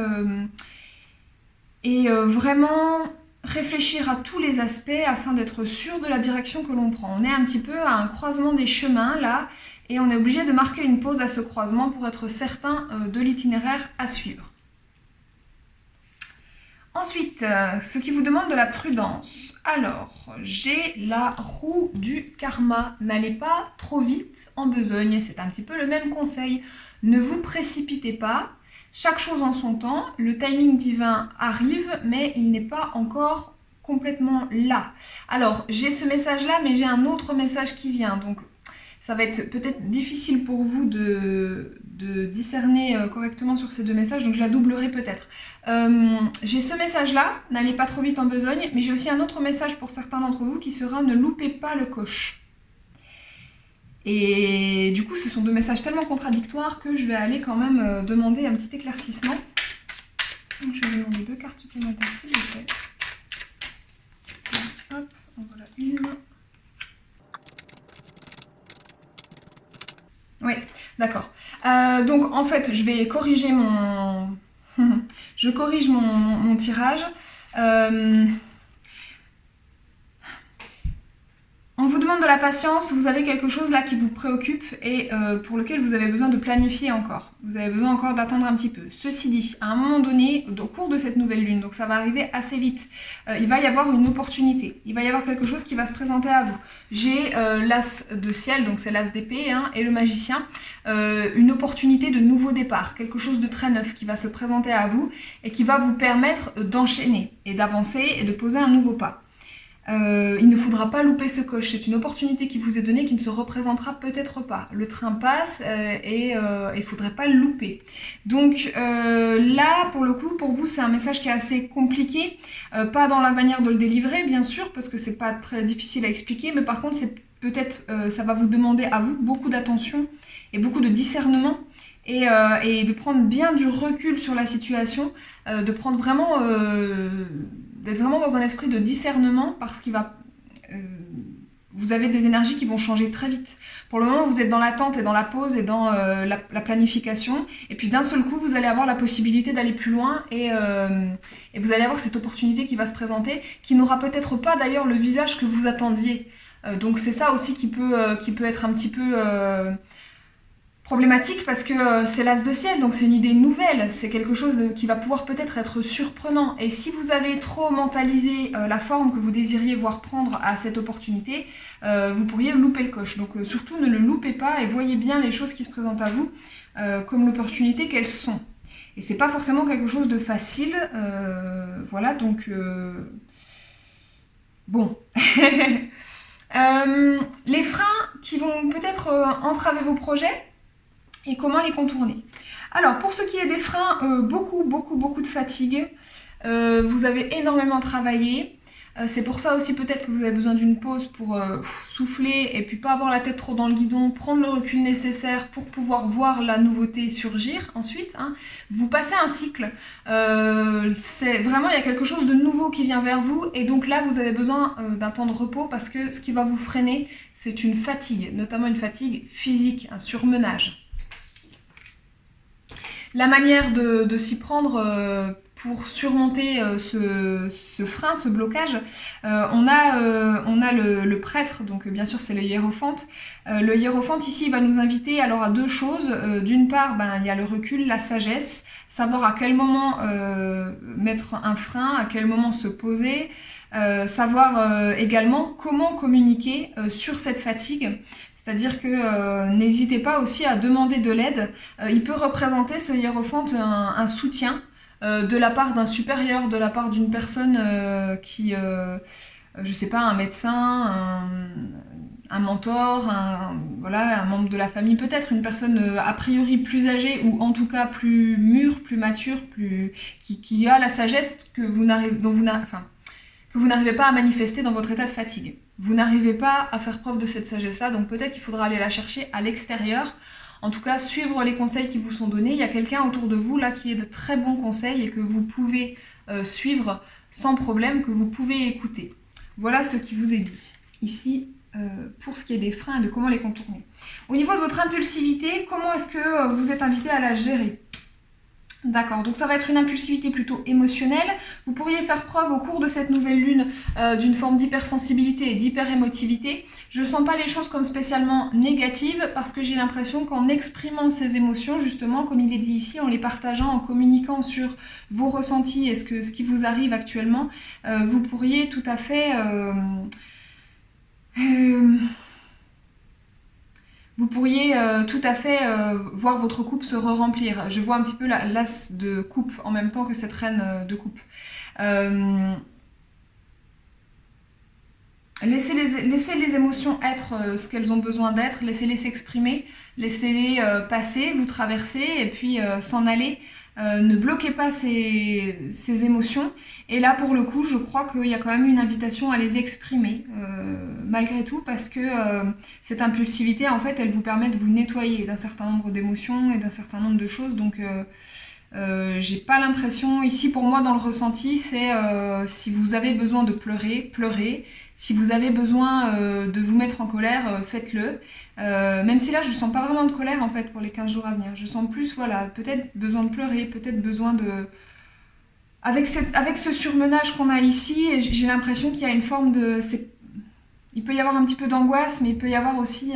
vraiment réfléchir à tous les aspects afin d'être sûr de la direction que l'on prend. On est un petit peu à un croisement des chemins là et on est obligé de marquer une pause à ce croisement pour être certain de l'itinéraire à suivre. Ensuite, ce qui vous demande de la prudence. Alors, j'ai la roue du karma. N'allez pas trop vite en besogne. C'est un petit peu le même conseil. Ne vous précipitez pas. Chaque chose en son temps. Le timing divin arrive, mais il n'est pas encore complètement là. Alors, j'ai ce message-là, mais j'ai un autre message qui vient. Donc, ça va être peut-être difficile pour vous de discerner correctement sur ces deux messages, donc je la doublerai peut-être. J'ai ce message-là, n'allez pas trop vite en besogne, mais j'ai aussi un autre message pour certains d'entre vous qui sera ne loupez pas le coche. Et du coup, ce sont deux messages tellement contradictoires que je vais aller quand même demander un petit éclaircissement. Donc, je vais demander 2 cartes supplémentaires s'il vous plaît. Hop, en voilà une. Oui, d'accord. Donc en fait, je vais corriger mon... je corrige mon tirage. On vous demande de la patience, vous avez quelque chose là qui vous préoccupe et pour lequel vous avez besoin de planifier encore. Vous avez besoin encore d'attendre un petit peu. Ceci dit, à un moment donné, au cours de cette nouvelle lune, donc ça va arriver assez vite, il va y avoir une opportunité. Il va y avoir quelque chose qui va se présenter à vous. J'ai l'as de ciel, donc c'est l'as d'épée, hein, et le magicien, une opportunité de nouveau départ, quelque chose de très neuf qui va se présenter à vous et qui va vous permettre d'enchaîner et d'avancer et de poser un nouveau pas. Il ne faudra pas louper ce coche, c'est une opportunité qui vous est donnée qui ne se représentera peut-être pas. Le train passe et il ne faudrait pas le louper. Donc là, pour le coup, pour vous, c'est un message qui est assez compliqué, pas dans la manière de le délivrer, bien sûr, parce que c'est pas très difficile à expliquer, mais par contre, c'est peut-être, ça va vous demander à vous beaucoup d'attention et beaucoup de discernement. Et de prendre bien du recul sur la situation, de prendre vraiment, d'être vraiment dans un esprit de discernement parce qu'il va, vous avez des énergies qui vont changer très vite. Pour le moment, vous êtes dans l'attente et dans la pause et dans la planification, et puis d'un seul coup, vous allez avoir la possibilité d'aller plus loin et vous allez avoir cette opportunité qui va se présenter, qui n'aura peut-être pas d'ailleurs le visage que vous attendiez. Donc c'est ça aussi qui peut être un petit peu problématique parce que c'est l'as de ciel, donc c'est une idée nouvelle, c'est quelque chose qui va pouvoir peut-être être surprenant. Et si vous avez trop mentalisé la forme que vous désiriez voir prendre à cette opportunité, vous pourriez louper le coche. Donc surtout ne le loupez pas et voyez bien les choses qui se présentent à vous comme l'opportunité qu'elles sont. Et c'est pas forcément quelque chose de facile, voilà, donc bon. Les freins qui vont peut-être entraver vos projets, et comment les contourner. Alors, pour ce qui est des freins, beaucoup de fatigue. Vous avez énormément travaillé. C'est pour ça aussi peut-être que vous avez besoin d'une pause pour souffler et puis pas avoir la tête trop dans le guidon, prendre le recul nécessaire pour pouvoir voir la nouveauté surgir ensuite. Hein. Vous passez un cycle. C'est vraiment, il y a quelque chose de nouveau qui vient vers vous et donc là, vous avez besoin d'un temps de repos parce que ce qui va vous freiner, c'est une fatigue, notamment une fatigue physique, un surmenage. La manière de s'y prendre pour surmonter ce frein, ce blocage, on a le prêtre, donc bien sûr c'est le hiérophante. Le hiérophante ici va nous inviter alors à deux choses. D'une part, il y a le recul, la sagesse, savoir à quel moment mettre un frein, à quel moment se poser, savoir également comment communiquer sur cette fatigue. C'est-à-dire que n'hésitez pas aussi à demander de l'aide. Il peut représenter, ce hiérophante, un soutien de la part d'un supérieur, de la part d'une personne qui, je sais pas, un médecin, un mentor, voilà, un membre de la famille, peut-être une personne a priori plus âgée ou en tout cas plus mûre, plus mature, qui a la sagesse que vous n'arrivez pas à manifester dans votre état de fatigue. Vous n'arrivez pas à faire preuve de cette sagesse-là, donc peut-être qu'il faudra aller la chercher à l'extérieur. En tout cas, suivre les conseils qui vous sont donnés. Il y a quelqu'un autour de vous là qui est de très bons conseils et que vous pouvez suivre sans problème, que vous pouvez écouter. Voilà ce qui vous est dit ici pour ce qui est des freins et de comment les contourner. Au niveau de votre impulsivité, comment est-ce que vous êtes invité à la gérer ? D'accord, donc ça va être une impulsivité plutôt émotionnelle. Vous pourriez faire preuve au cours de cette nouvelle lune d'une forme d'hypersensibilité et d'hyperémotivité. Je ne sens pas les choses comme spécialement négatives parce que j'ai l'impression qu'en exprimant ces émotions, justement, comme il est dit ici, en les partageant, en communiquant sur vos ressentis et ce qui vous arrive actuellement, vous pourriez tout à fait... vous pourriez tout à fait voir votre coupe se re-remplir. Je vois un petit peu l'as de coupe en même temps que cette reine de coupe. Laissez les émotions être ce qu'elles ont besoin d'être, laissez-les s'exprimer, laissez-les passer, vous traverser et puis s'en aller. Ne bloquez pas ces émotions. Et là, pour le coup, je crois qu'il y a quand même une invitation à les exprimer, malgré tout, parce que cette impulsivité, en fait, elle vous permet de vous nettoyer d'un certain nombre d'émotions et d'un certain nombre de choses. Donc, j'ai pas l'impression, ici pour moi dans le ressenti, c'est si vous avez besoin de pleurer, pleurez. Si vous avez besoin de vous mettre en colère, faites-le. Même si là je sens pas vraiment de colère en fait pour les 15 jours à venir. Je sens plus, voilà, peut-être besoin de pleurer, peut-être besoin de... Avec ce surmenage qu'on a ici, j'ai l'impression qu'il y a une forme de... Il peut y avoir un petit peu d'angoisse, mais il peut y avoir aussi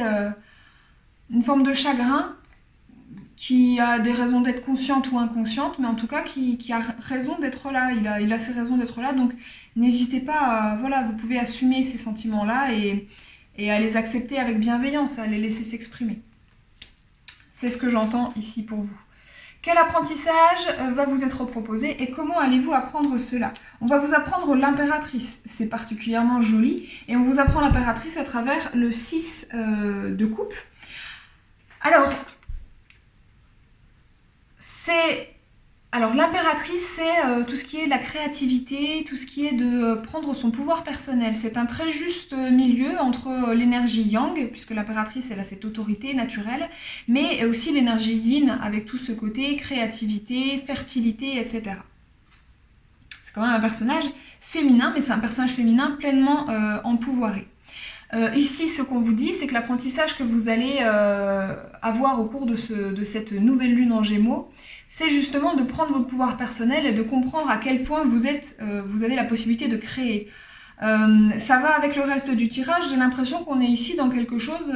une forme de chagrin qui a des raisons d'être consciente ou inconsciente, mais en tout cas qui a raison d'être là. Il a ses raisons d'être là, donc n'hésitez pas à, voilà, vous pouvez assumer ces sentiments-là et à les accepter avec bienveillance, à les laisser s'exprimer. C'est ce que j'entends ici pour vous. Quel apprentissage va vous être proposé et comment allez-vous apprendre cela? On va vous apprendre l'impératrice, c'est particulièrement joli, et on vous apprend l'impératrice à travers le 6 de coupe. Alors, l'impératrice, c'est tout ce qui est de la créativité, tout ce qui est de prendre son pouvoir personnel. C'est un très juste milieu entre l'énergie yang, puisque l'impératrice, elle a cette autorité naturelle, mais aussi l'énergie yin, avec tout ce côté créativité, fertilité, etc. C'est quand même un personnage féminin, mais c'est un personnage féminin pleinement empouvoiré. Ici, ce qu'on vous dit, c'est que l'apprentissage que vous allez avoir au cours de cette nouvelle lune en Gémeaux, c'est justement de prendre votre pouvoir personnel et de comprendre à quel point vous avez la possibilité de créer. Ça va avec le reste du tirage, j'ai l'impression qu'on est ici dans quelque chose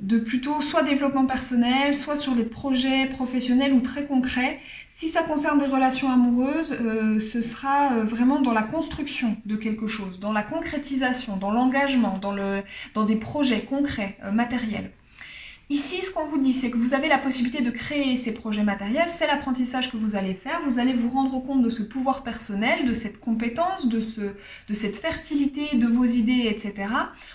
de plutôt soit développement personnel, soit sur des projets professionnels ou très concrets. Si ça concerne des relations amoureuses, ce sera vraiment dans la construction de quelque chose, dans la concrétisation, dans l'engagement, dans des projets concrets, matériels. Ici, ce qu'on vous dit, c'est que vous avez la possibilité de créer ces projets matériels, c'est l'apprentissage que vous allez faire, vous allez vous rendre compte de ce pouvoir personnel, de cette compétence, de cette fertilité, de vos idées, etc.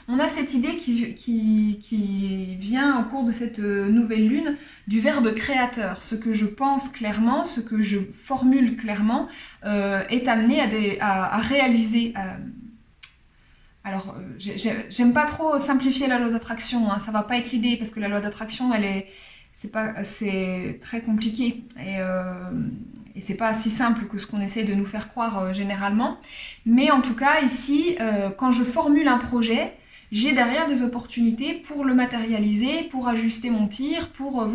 On a cette idée qui vient au cours de cette nouvelle lune du verbe créateur. Ce que je pense clairement, ce que je formule clairement, est amené à réaliser... Alors, j'aime pas trop simplifier la loi d'attraction, hein, ça va pas être l'idée, parce que la loi d'attraction, c'est très compliqué, et c'est pas si simple que ce qu'on essaye de nous faire croire généralement. Mais en tout cas, ici, quand je formule un projet, j'ai derrière des opportunités pour le matérialiser, pour ajuster mon tir, pour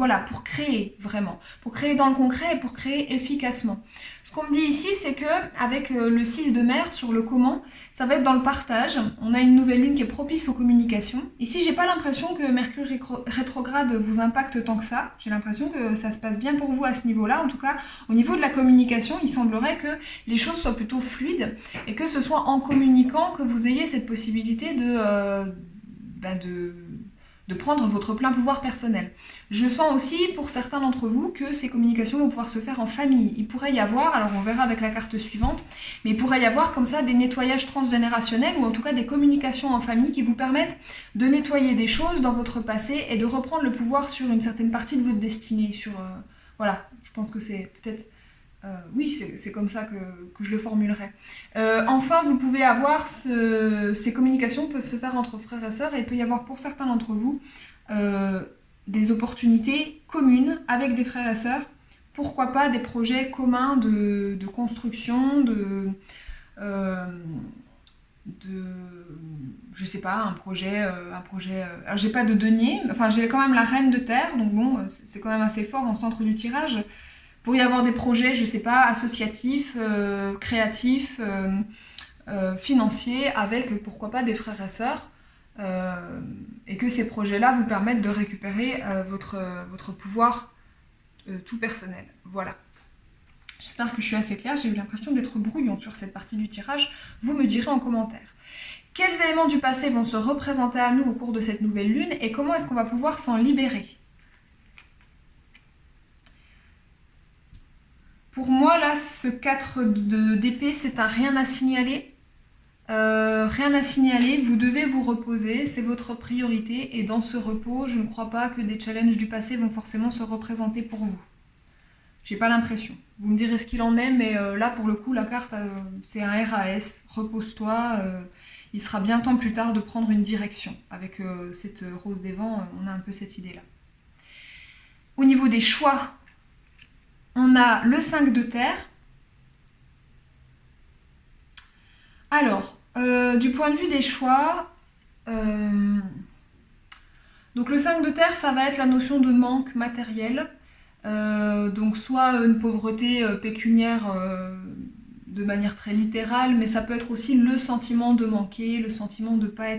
créer vraiment, pour créer dans le concret et pour créer efficacement. Ce qu'on me dit ici, c'est que avec le 6 de mer sur le comment, ça va être dans le partage. On a une nouvelle lune qui est propice aux communications. Ici, j'ai pas l'impression que Mercure rétrograde vous impacte tant que ça. J'ai l'impression que ça se passe bien pour vous à ce niveau-là. En tout cas, au niveau de la communication, il semblerait que les choses soient plutôt fluides et que ce soit en communiquant que vous ayez cette possibilité de prendre votre plein pouvoir personnel. Je sens aussi pour certains d'entre vous que ces communications vont pouvoir se faire en famille. Il pourrait y avoir, alors on verra avec la carte suivante, mais il pourrait y avoir comme ça des nettoyages transgénérationnels ou en tout cas des communications en famille qui vous permettent de nettoyer des choses dans votre passé et de reprendre le pouvoir sur une certaine partie de votre destinée. Voilà, je pense que c'est peut-être... oui, c'est comme ça que je le formulerai. Enfin, vous pouvez avoir ces communications peuvent se faire entre frères et sœurs et il peut y avoir pour certains d'entre vous des opportunités communes avec des frères et sœurs. Pourquoi pas des projets communs de construction, je sais pas, un projet. Alors j'ai pas de denier, enfin j'ai quand même la reine de terre, donc bon, c'est quand même assez fort en centre du tirage. Pour y avoir des projets, je sais pas, associatifs, créatifs, financiers, avec pourquoi pas des frères et sœurs, et que ces projets-là vous permettent de récupérer votre pouvoir tout personnel. Voilà. J'espère que je suis assez claire, j'ai eu l'impression d'être brouillon sur cette partie du tirage, vous me direz en commentaire. Quels éléments du passé vont se représenter à nous au cours de cette nouvelle lune et comment est-ce qu'on va pouvoir s'en libérer? Pour moi, là, ce 4 d'épée, c'est un rien à signaler. Rien à signaler, vous devez vous reposer, c'est votre priorité. Et dans ce repos, je ne crois pas que des challenges du passé vont forcément se représenter pour vous. J'ai pas l'impression. Vous me direz ce qu'il en est, mais là, pour le coup, la carte, c'est un RAS. Repose-toi. Il sera bien temps plus tard de prendre une direction. Avec cette rose des vents, on a un peu cette idée-là. Au niveau des choix, on a le 5 de terre. Alors, du point de vue des choix, donc le 5 de terre, ça va être la notion de manque matériel. Donc soit une pauvreté pécuniaire de manière très littérale, mais ça peut être aussi le sentiment de manquer, le sentiment de ne pas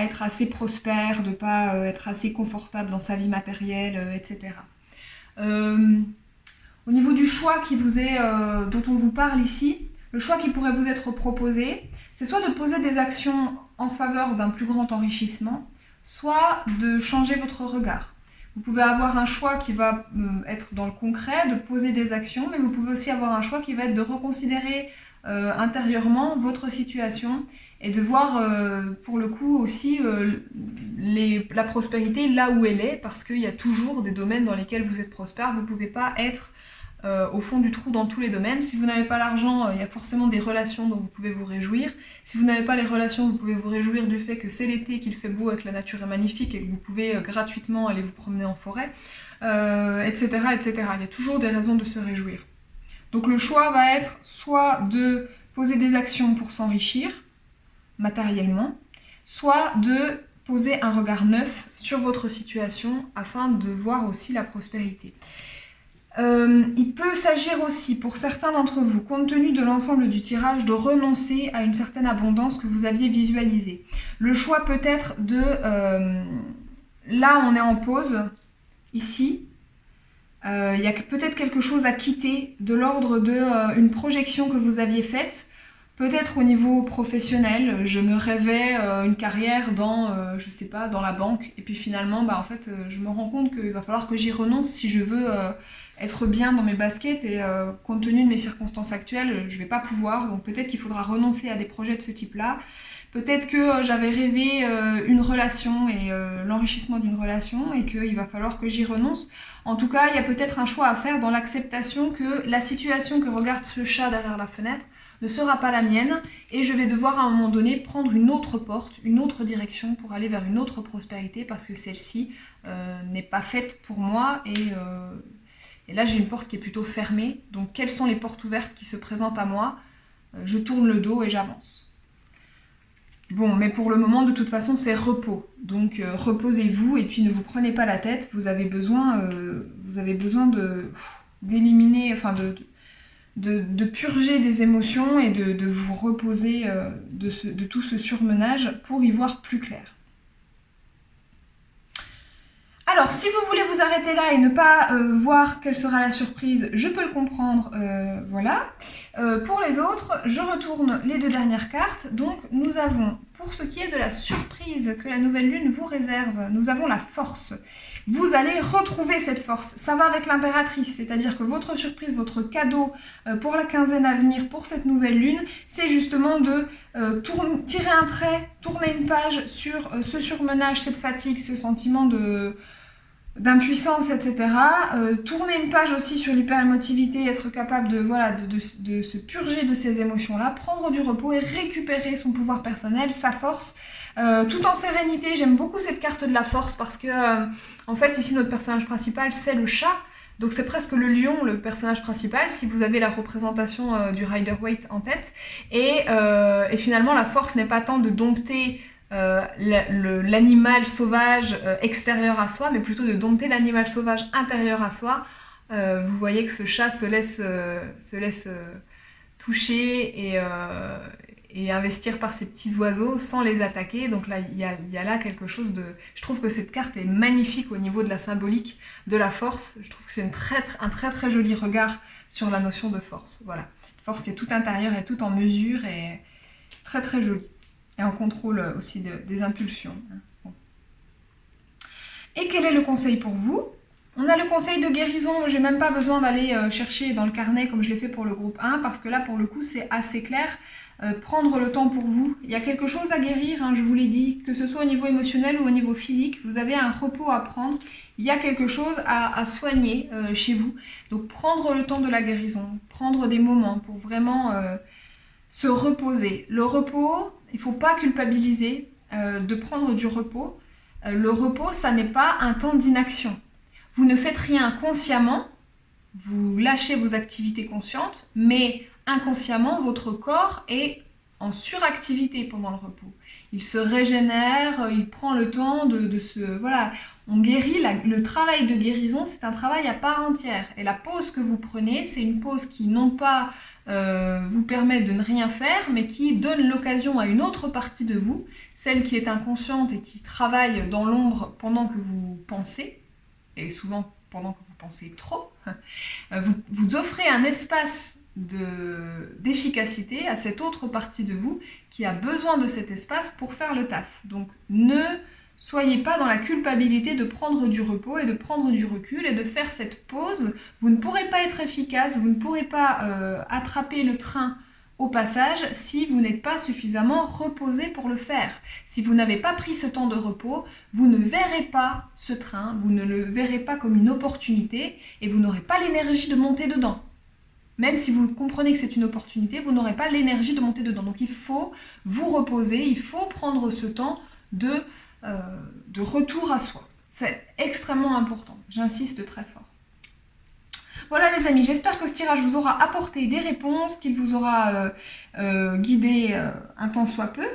être assez prospère, de ne pas être assez confortable dans sa vie matérielle, etc. Au niveau du choix dont on vous parle ici, le choix qui pourrait vous être proposé, c'est soit de poser des actions en faveur d'un plus grand enrichissement, soit de changer votre regard. Vous pouvez avoir un choix qui va être dans le concret, de poser des actions, mais vous pouvez aussi avoir un choix qui va être de reconsidérer intérieurement votre situation et de voir pour le coup aussi la prospérité là où elle est, parce qu'il y a toujours des domaines dans lesquels vous êtes prospère. Vous ne pouvez pas être au fond du trou dans tous les domaines. Si vous n'avez pas l'argent, il y a forcément des relations dont vous pouvez vous réjouir. Si vous n'avez pas les relations, vous pouvez vous réjouir du fait que c'est l'été, qu'il fait beau et que la nature est magnifique et que vous pouvez gratuitement aller vous promener en forêt, etc., etc. Il y a toujours des raisons de se réjouir. Donc le choix va être soit de poser des actions pour s'enrichir matériellement, soit de poser un regard neuf sur votre situation afin de voir aussi la prospérité. Il peut s'agir aussi, pour certains d'entre vous, compte tenu de l'ensemble du tirage, de renoncer à une certaine abondance que vous aviez visualisée. Le choix peut être de... là, on est en pause, ici. Il y a peut-être quelque chose à quitter de l'ordre d'une projection que vous aviez faite. Peut-être au niveau professionnel, je me rêvais une carrière je sais pas, dans la banque. Et puis finalement, en fait, je me rends compte qu'il va falloir que j'y renonce si je veux être bien dans mes baskets. Et compte tenu de mes circonstances actuelles, je vais pas pouvoir. Donc peut-être qu'il faudra renoncer à des projets de ce type-là. Peut-être que j'avais rêvé une relation et l'enrichissement d'une relation et qu'il va falloir que j'y renonce. En tout cas, il y a peut-être un choix à faire dans l'acceptation que la situation que regarde ce chat derrière la fenêtre ne sera pas la mienne et je vais devoir à un moment donné prendre une autre porte, une autre direction pour aller vers une autre prospérité parce que celle-ci n'est pas faite pour moi et là j'ai une porte qui est plutôt fermée. Donc quelles sont les portes ouvertes qui se présentent à moi? Je tourne le dos et j'avance. Bon, mais pour le moment, de toute façon, c'est repos. Donc, reposez-vous et puis ne vous prenez pas la tête. Vous avez besoin d'éliminer, enfin de purger des émotions et de vous reposer de tout ce surmenage pour y voir plus clair. Alors, si vous voulez vous arrêter là et ne pas voir quelle sera la surprise, je peux le comprendre, voilà. Pour les autres, je retourne les deux dernières cartes. Donc, nous avons, pour ce qui est de la surprise que la nouvelle lune vous réserve, nous avons la force. Vous allez retrouver cette force. Ça va avec l'impératrice, c'est-à-dire que votre surprise, votre cadeau pour la quinzaine à venir, pour cette nouvelle lune, c'est justement de tirer un trait, tourner une page sur ce surmenage, cette fatigue, ce sentiment d'impuissance, etc. Tourner une page aussi sur l'hyperémotivité, être capable de se purger de ces émotions-là, prendre du repos et récupérer son pouvoir personnel, sa force, tout en sérénité. J'aime beaucoup cette carte de la force parce que, en fait, ici, notre personnage principal, c'est le chat. Donc c'est presque le lion, le personnage principal, si vous avez la représentation du Rider-Waite en tête. Et finalement, la force n'est pas tant de dompter l'animal sauvage extérieur à soi, mais plutôt de dompter l'animal sauvage intérieur à soi Vous voyez que ce chat se laisse toucher et investir par ces petits oiseaux sans les attaquer. Donc là, il y a là quelque chose de... Je trouve que cette carte est magnifique au niveau de la symbolique de la force. Je trouve que c'est un très très joli regard sur la notion de force. Voilà, une force qui est toute intérieure et toute en mesure et très très jolie. Et en contrôle aussi des impulsions. Bon. Et quel est le conseil pour vous? On a le conseil de guérison, j'ai même pas besoin d'aller chercher dans le carnet comme je l'ai fait pour le groupe 1, parce que là pour le coup c'est assez clair. Prendre le temps pour vous. Il y a quelque chose à guérir, hein, je vous l'ai dit, que ce soit au niveau émotionnel ou au niveau physique, vous avez un repos à prendre, il y a quelque chose à soigner chez vous. Donc prendre le temps de la guérison, prendre des moments pour vraiment se reposer. Le repos, il ne faut pas culpabiliser de prendre du repos. Le repos, ça n'est pas un temps d'inaction. Vous ne faites rien consciemment, vous lâchez vos activités conscientes, mais inconsciemment, votre corps est en suractivité pendant le repos. Il se régénère, il prend le temps de se... Voilà, on guérit. Le travail de guérison, c'est un travail à part entière. Et la pause que vous prenez, c'est une pause qui non pas vous permet de ne rien faire, mais qui donne l'occasion à une autre partie de vous, celle qui est inconsciente et qui travaille dans l'ombre pendant que vous pensez, et souvent pendant que vous pensez trop, vous offrez un espace d'efficacité à cette autre partie de vous qui a besoin de cet espace pour faire le taf. Donc ne soyez pas dans la culpabilité de prendre du repos et de prendre du recul et de faire cette pause. Vous ne pourrez pas être efficace, vous ne pourrez pas attraper le train au passage si vous n'êtes pas suffisamment reposé pour le faire. Si vous n'avez pas pris ce temps de repos, vous ne verrez pas ce train, vous ne le verrez pas comme une opportunité et vous n'aurez pas l'énergie de monter dedans. Même si vous comprenez que c'est une opportunité, vous n'aurez pas l'énergie de monter dedans. Donc il faut vous reposer, il faut prendre ce temps de retour à soi. C'est extrêmement important, j'insiste très fort. Voilà les amis, j'espère que ce tirage vous aura apporté des réponses, qu'il vous aura guidé un tant soit peu.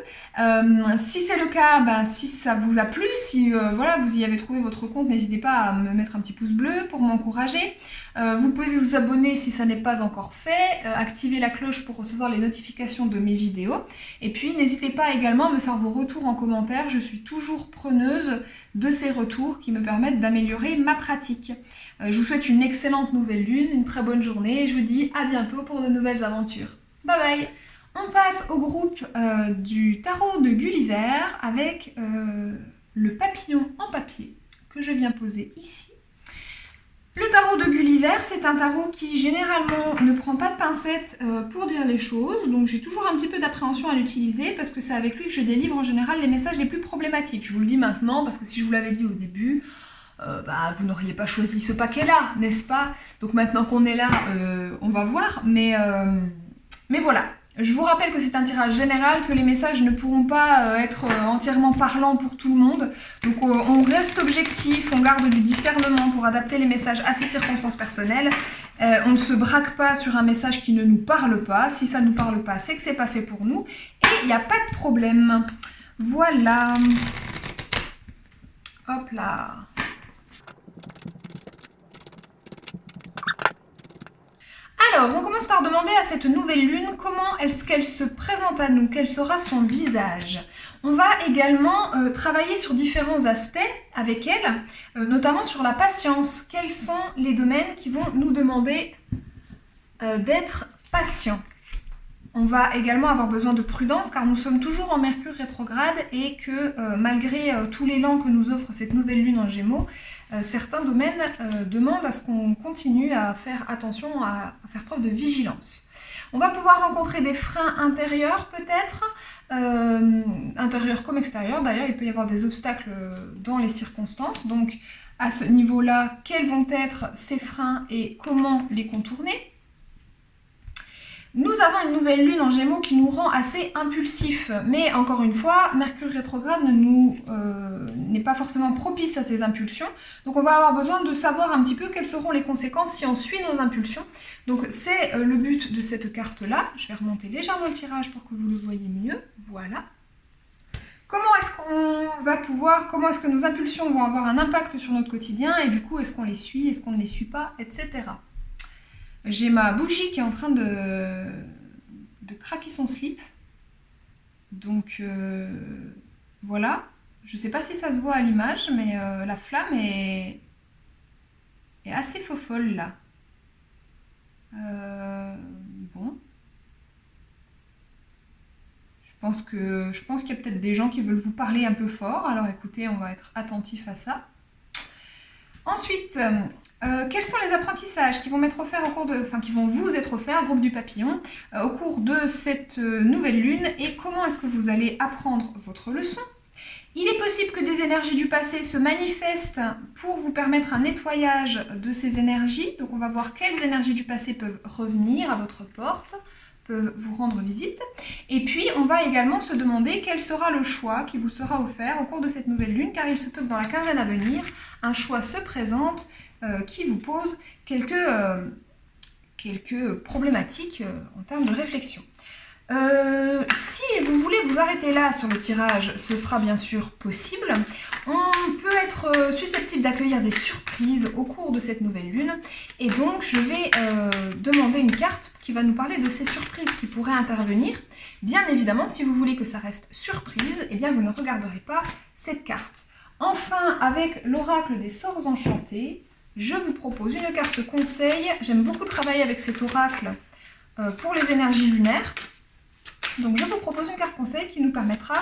Si c'est le cas, si ça vous a plu, si voilà, vous y avez trouvé votre compte, n'hésitez pas à me mettre un petit pouce bleu pour m'encourager. Vous pouvez vous abonner si ça n'est pas encore fait, activer la cloche pour recevoir les notifications de mes vidéos. Et puis n'hésitez pas également à me faire vos retours en commentaire, je suis toujours preneuse de ces retours qui me permettent d'améliorer ma pratique. Je vous souhaite une excellente nouvelle lune, une très bonne journée et je vous dis à bientôt pour de nouvelles aventures. Bye bye! On passe au groupe du tarot de Gulliver avec le papillon en papier que je viens poser ici. Le tarot de Gulliver, c'est un tarot qui généralement ne prend pas de pincettes pour dire les choses, donc j'ai toujours un petit peu d'appréhension à l'utiliser parce que c'est avec lui que je délivre en général les messages les plus problématiques. Je vous le dis maintenant parce que si je vous l'avais dit au début, vous n'auriez pas choisi ce paquet-là, n'est-ce pas? Donc maintenant qu'on est là, on va voir, mais voilà. Je vous rappelle que c'est un tirage général, que les messages ne pourront pas être entièrement parlants pour tout le monde. Donc on reste objectif, on garde du discernement pour adapter les messages à ses circonstances personnelles. On ne se braque pas sur un message qui ne nous parle pas. Si ça ne nous parle pas, c'est que c'est pas fait pour nous. Et il n'y a pas de problème. Voilà. Hop là. Alors, on commence par demander à cette nouvelle lune comment est-ce qu'elle se présente à nous, quel sera son visage. On va également travailler sur différents aspects avec elle, notamment sur la patience. Quels sont les domaines qui vont nous demander d'être patients? On va également avoir besoin de prudence car nous sommes toujours en Mercure rétrograde et que malgré tout l'élan que nous offre cette nouvelle lune en Gémeaux, certains domaines demandent à ce qu'on continue à faire attention, à faire preuve de vigilance. On va pouvoir rencontrer des freins intérieurs peut-être, intérieurs comme extérieurs. D'ailleurs, il peut y avoir des obstacles dans les circonstances. Donc à ce niveau-là, quels vont être ces freins et comment les contourner? Nous avons une nouvelle lune en Gémeaux qui nous rend assez impulsifs, mais encore une fois, Mercure rétrograde n'est pas forcément propice à ces impulsions, donc on va avoir besoin de savoir un petit peu quelles seront les conséquences si on suit nos impulsions. Donc c'est le but de cette carte-là. Je vais remonter légèrement le tirage pour que vous le voyez mieux, voilà. comment est-ce qu'on va pouvoir, comment est-ce que nos impulsions vont avoir un impact sur notre quotidien et du coup, est-ce qu'on les suit, est-ce qu'on ne les suit pas, etc. J'ai ma bougie qui est en train de craquer son slip. Donc voilà, je ne sais pas si ça se voit à l'image, mais la flamme est assez fofolle là. Bon. Je pense qu'il y a peut-être des gens qui veulent vous parler un peu fort, alors écoutez, on va être attentif à ça. Ensuite, quels sont les apprentissages qui vont qui vont vous être offerts, groupe du papillon, au cours de cette nouvelle lune et comment est-ce que vous allez apprendre votre leçon? Il est possible que des énergies du passé se manifestent pour vous permettre un nettoyage de ces énergies. Donc on va voir quelles énergies du passé peuvent revenir à votre porte, peuvent vous rendre visite. Et puis on va également se demander quel sera le choix qui vous sera offert au cours de cette nouvelle lune, car il se peut que dans la quinzaine à venir, un choix se présente qui vous pose quelques problématiques en termes de réflexion. Si vous voulez vous arrêter là sur le tirage, ce sera bien sûr possible. On peut être susceptible d'accueillir des surprises au cours de cette nouvelle lune. Et donc, je vais demander une carte qui va nous parler de ces surprises qui pourraient intervenir. Bien évidemment, si vous voulez que ça reste surprise, eh bien, vous ne regarderez pas cette carte. Enfin, avec l'oracle des sorts enchantés, je vous propose une carte conseil. J'aime beaucoup travailler avec cet oracle pour les énergies lunaires. Donc je vous propose une carte conseil qui vous permettra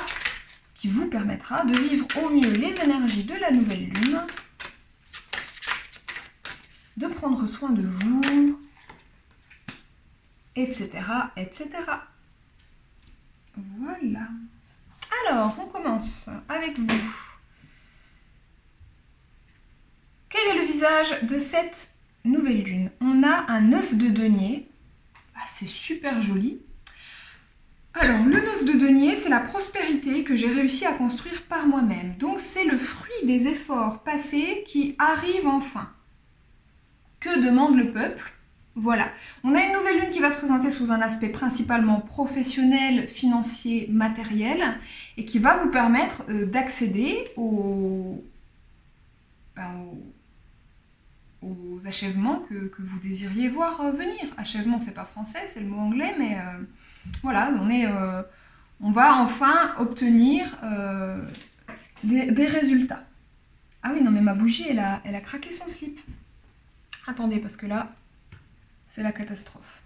de vivre au mieux les énergies de la nouvelle lune, de prendre soin de vous, etc., etc. Voilà. Alors, on commence avec vous. Quel est le visage de cette nouvelle lune? On a un 9 de denier. Ah, c'est super joli. Alors, le 9 de denier, c'est la prospérité que j'ai réussi à construire par moi-même. Donc, c'est le fruit des efforts passés qui arrive enfin. Que demande le peuple? Voilà. On a une nouvelle lune qui va se présenter sous un aspect principalement professionnel, financier, matériel, et qui va vous permettre d'accéder aux achèvements que vous désiriez voir venir. Achèvement, c'est pas français, c'est le mot anglais, mais voilà, on va enfin obtenir des résultats. Ah oui, non, mais ma bougie, elle a craqué son slip. Attendez, parce que là, c'est la catastrophe.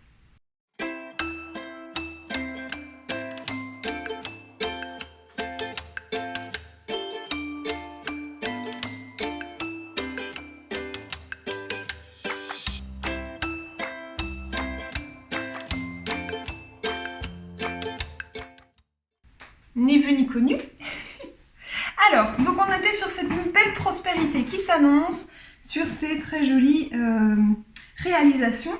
Ni vu ni connu. Alors, donc on était sur cette belle prospérité qui s'annonce, sur ces très jolies réalisations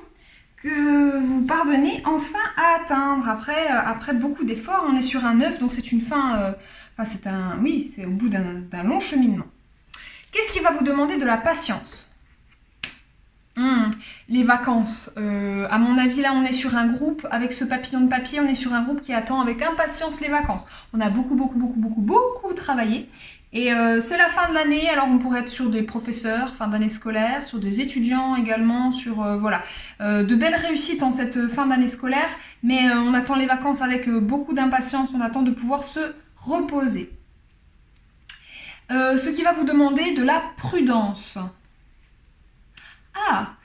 que vous parvenez enfin à atteindre. Après beaucoup d'efforts, on est sur un 9, donc c'est une fin, c'est au bout d'un long cheminement. Qu'est-ce qui va vous demander de la patience? Les vacances. À mon avis, là, on est sur un groupe, avec ce papillon de papier, on est sur un groupe qui attend avec impatience les vacances. On a beaucoup travaillé. Et c'est la fin de l'année, alors on pourrait être sur des professeurs, fin d'année scolaire, sur des étudiants également, sur de belles réussites en cette fin d'année scolaire. Mais on attend les vacances avec beaucoup d'impatience, on attend de pouvoir se reposer. Ce qui va vous demander de la prudence. Ah,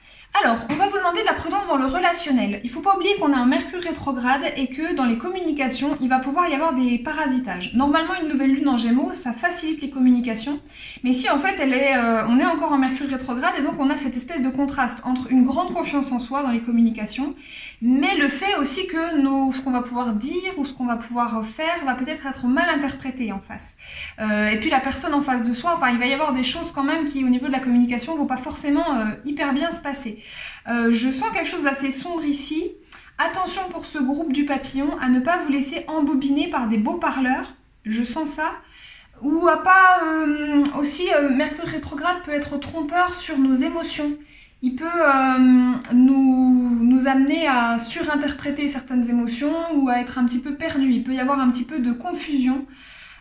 alors, on va vous demander de la prudence dans le relationnel. Il ne faut pas oublier qu'on a un Mercure rétrograde et que dans les communications, il va pouvoir y avoir des parasitages. Normalement, une nouvelle lune en Gémeaux, ça facilite les communications. Mais ici, en fait, on est encore en Mercure rétrograde et donc on a cette espèce de contraste entre une grande confiance en soi dans les communications, mais le fait aussi que ce qu'on va pouvoir dire ou ce qu'on va pouvoir faire va peut-être être mal interprété en face. Et puis la personne en face de soi, il va y avoir des choses quand même qui, au niveau de la communication, ne vont pas forcément hyper bien se passer. Je sens quelque chose d'assez sombre ici. Attention pour ce groupe du papillon à ne pas vous laisser embobiner par des beaux parleurs. Je sens ça. Ou à pas aussi Mercure rétrograde peut être trompeur sur nos émotions. Il peut nous amener à surinterpréter certaines émotions ou à être un petit peu perdu. Il peut y avoir un petit peu de confusion.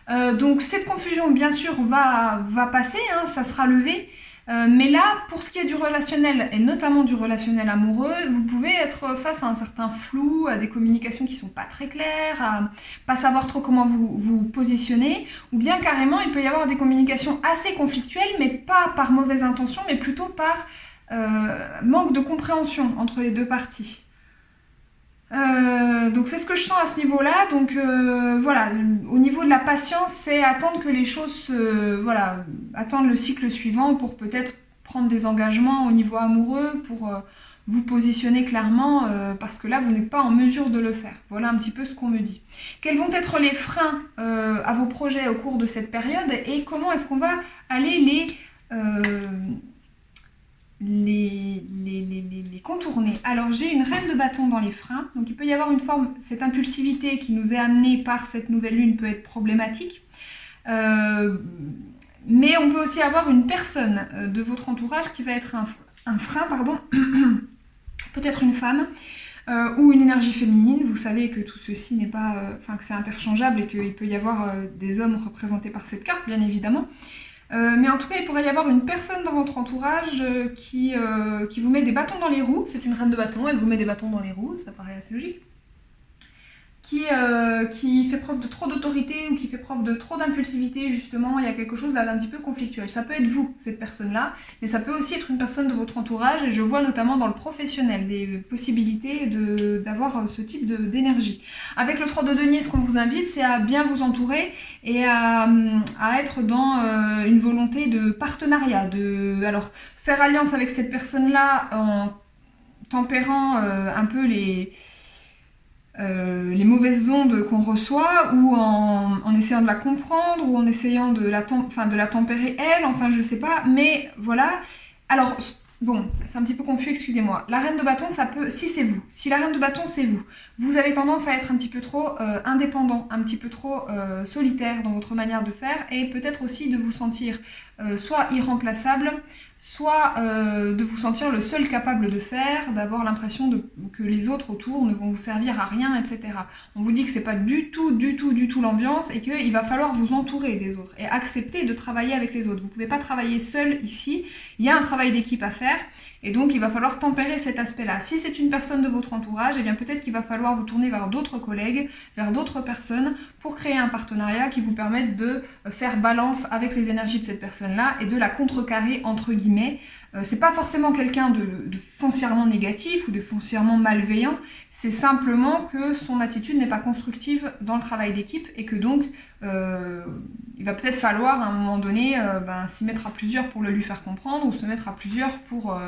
Donc cette confusion, bien sûr, va passer, hein, ça sera levé. Mais là, pour ce qui est du relationnel, et notamment du relationnel amoureux, vous pouvez être face à un certain flou, à des communications qui sont pas très claires, à pas savoir trop comment vous positionner, ou bien carrément, il peut y avoir des communications assez conflictuelles, mais pas par mauvaise intention, mais plutôt par manque de compréhension entre les deux parties. Donc c'est ce que je sens à ce niveau-là. Donc voilà, au niveau de la patience, c'est attendre que les choses, voilà, attendre le cycle suivant pour peut-être prendre des engagements au niveau amoureux, pour vous positionner clairement, parce que là, vous n'êtes pas en mesure de le faire. Voilà un petit peu ce qu'on me dit. Quels vont être les freins à vos projets au cours de cette période et comment est-ce qu'on va aller les contourner. Alors j'ai une reine de bâton dans les freins, donc il peut y avoir une forme, cette impulsivité qui nous est amenée par cette nouvelle lune peut être problématique, mais on peut aussi avoir une personne de votre entourage qui va être un frein, pardon, peut-être une femme, ou une énergie féminine. Vous savez que tout ceci n'est pas, enfin que c'est interchangeable et qu'il peut y avoir des hommes représentés par cette carte, bien évidemment. Mais en tout cas, il pourrait y avoir une personne dans votre entourage qui vous met des bâtons dans les roues. C'est une reine de bâton, elle vous met des bâtons dans les roues, ça paraît assez logique. Qui fait preuve de trop d'autorité ou qui fait preuve de trop d'impulsivité, justement, il y a quelque chose là d'un petit peu conflictuel. Ça peut être vous, cette personne-là, mais ça peut aussi être une personne de votre entourage, et je vois notamment dans le professionnel des possibilités d'avoir ce type d'énergie. Avec le 3 de denier, ce qu'on vous invite, c'est à bien vous entourer et à être dans une volonté de partenariat, alors faire alliance avec cette personne-là en tempérant un peu les mauvaises ondes qu'on reçoit, ou en essayant de la comprendre, ou en essayant de la tempérer elle, enfin je sais pas, mais voilà. Alors, bon, c'est un petit peu confus, excusez-moi. La reine de bâton, ça peut, si la reine de bâton c'est vous avez tendance à être un petit peu trop indépendant, un petit peu trop solitaire dans votre manière de faire, et peut-être aussi de vous sentir soit irremplaçable, soit de vous sentir le seul capable de faire, d'avoir l'impression que les autres autour ne vont vous servir à rien, etc. On vous dit que c'est pas du tout l'ambiance, et qu'il va falloir vous entourer des autres et accepter de travailler avec les autres. Vous pouvez pas travailler seul ici, il y a un travail d'équipe à faire, et donc il va falloir tempérer cet aspect-là. Si c'est une personne de votre entourage, eh bien peut-être qu'il va falloir vous tourner vers d'autres collègues, vers d'autres personnes, pour créer un partenariat qui vous permette de faire balance avec les énergies de cette personne-là et de la contrecarrer, entre guillemets. C'est pas forcément quelqu'un de foncièrement négatif ou de foncièrement malveillant, c'est simplement que son attitude n'est pas constructive dans le travail d'équipe, et que donc il va peut-être falloir à un moment donné s'y mettre à plusieurs pour le lui faire comprendre, ou se mettre à plusieurs pour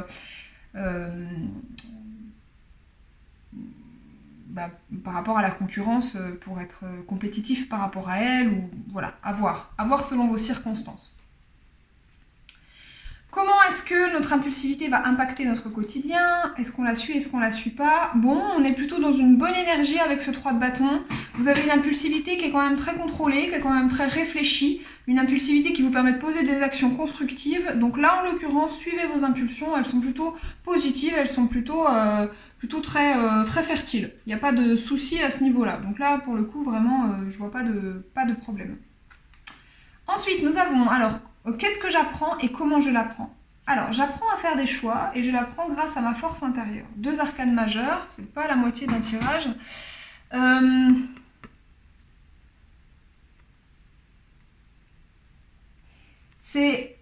par rapport à la concurrence, pour être compétitif par rapport à elle, ou voilà, à voir selon vos circonstances. Comment est-ce que notre impulsivité va impacter notre quotidien? Est-ce qu'on la suit? Est-ce qu'on la suit pas? Bon, on est plutôt dans une bonne énergie avec ce 3 de bâton. Vous avez une impulsivité qui est quand même très contrôlée, qui est quand même très réfléchie. Une impulsivité qui vous permet de poser des actions constructives. Donc là, en l'occurrence, suivez vos impulsions. Elles sont plutôt positives, elles sont plutôt très fertiles. Il n'y a pas de souci à ce niveau-là. Donc là, pour le coup, vraiment, je vois pas de problème. Ensuite, nous avons, alors, qu'est-ce que j'apprends et comment je l'apprends? Alors, j'apprends à faire des choix, et je l'apprends grâce à ma force intérieure. 2 arcanes majeures, c'est pas la moitié d'un tirage. C'est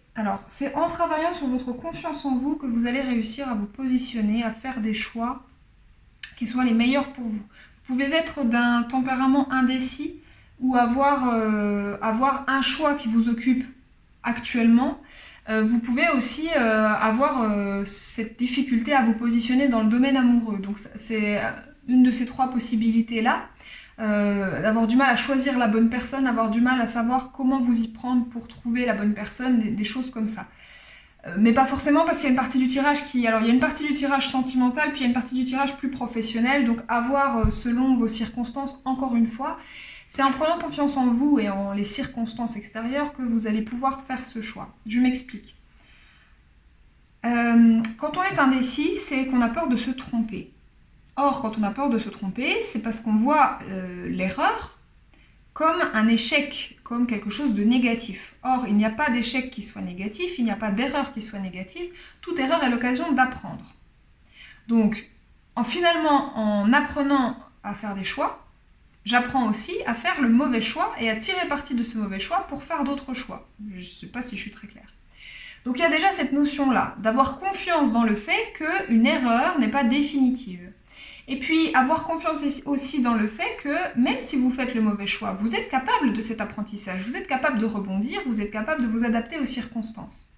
en travaillant sur votre confiance en vous que vous allez réussir à vous positionner, à faire des choix qui soient les meilleurs pour vous. Vous pouvez être d'un tempérament indécis, ou avoir un choix qui vous occupe actuellement. Vous pouvez aussi avoir cette difficulté à vous positionner dans le domaine amoureux. Donc c'est une de ces 3 possibilités-là. Avoir du mal à choisir la bonne personne, avoir du mal à savoir comment vous y prendre pour trouver la bonne personne, des choses comme ça. Mais pas forcément, parce qu'il y a une partie du tirage alors il y a une partie du tirage sentimental, puis il y a une partie du tirage plus professionnel, donc à voir selon vos circonstances, encore une fois. C'est en prenant confiance en vous et en les circonstances extérieures que vous allez pouvoir faire ce choix. Je m'explique. Quand on est indécis, c'est qu'on a peur de se tromper. Or, quand on a peur de se tromper, c'est parce qu'on voit l'erreur, comme un échec, comme quelque chose de négatif. Or, il n'y a pas d'échec qui soit négatif, il n'y a pas d'erreur qui soit négative. Toute erreur est l'occasion d'apprendre. Donc, finalement, en apprenant à faire des choix, j'apprends aussi à faire le mauvais choix et à tirer parti de ce mauvais choix pour faire d'autres choix. Je ne sais pas si je suis très claire. Donc il y a déjà cette notion-là, d'avoir confiance dans le fait qu'une erreur n'est pas définitive. Et puis avoir confiance aussi dans le fait que même si vous faites le mauvais choix, vous êtes capable de cet apprentissage, vous êtes capable de rebondir, vous êtes capable de vous adapter aux circonstances.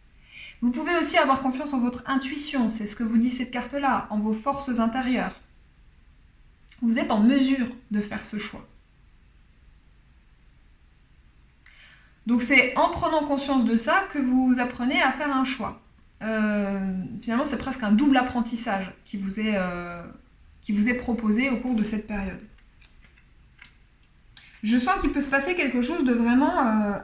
Vous pouvez aussi avoir confiance en votre intuition, c'est ce que vous dit cette carte-là, en vos forces intérieures. Vous êtes en mesure de faire ce choix. Donc c'est en prenant conscience de ça que vous apprenez à faire un choix. Finalement, c'est presque un double apprentissage qui vous est proposé au cours de cette période. Je sens qu'il peut se passer quelque chose de vraiment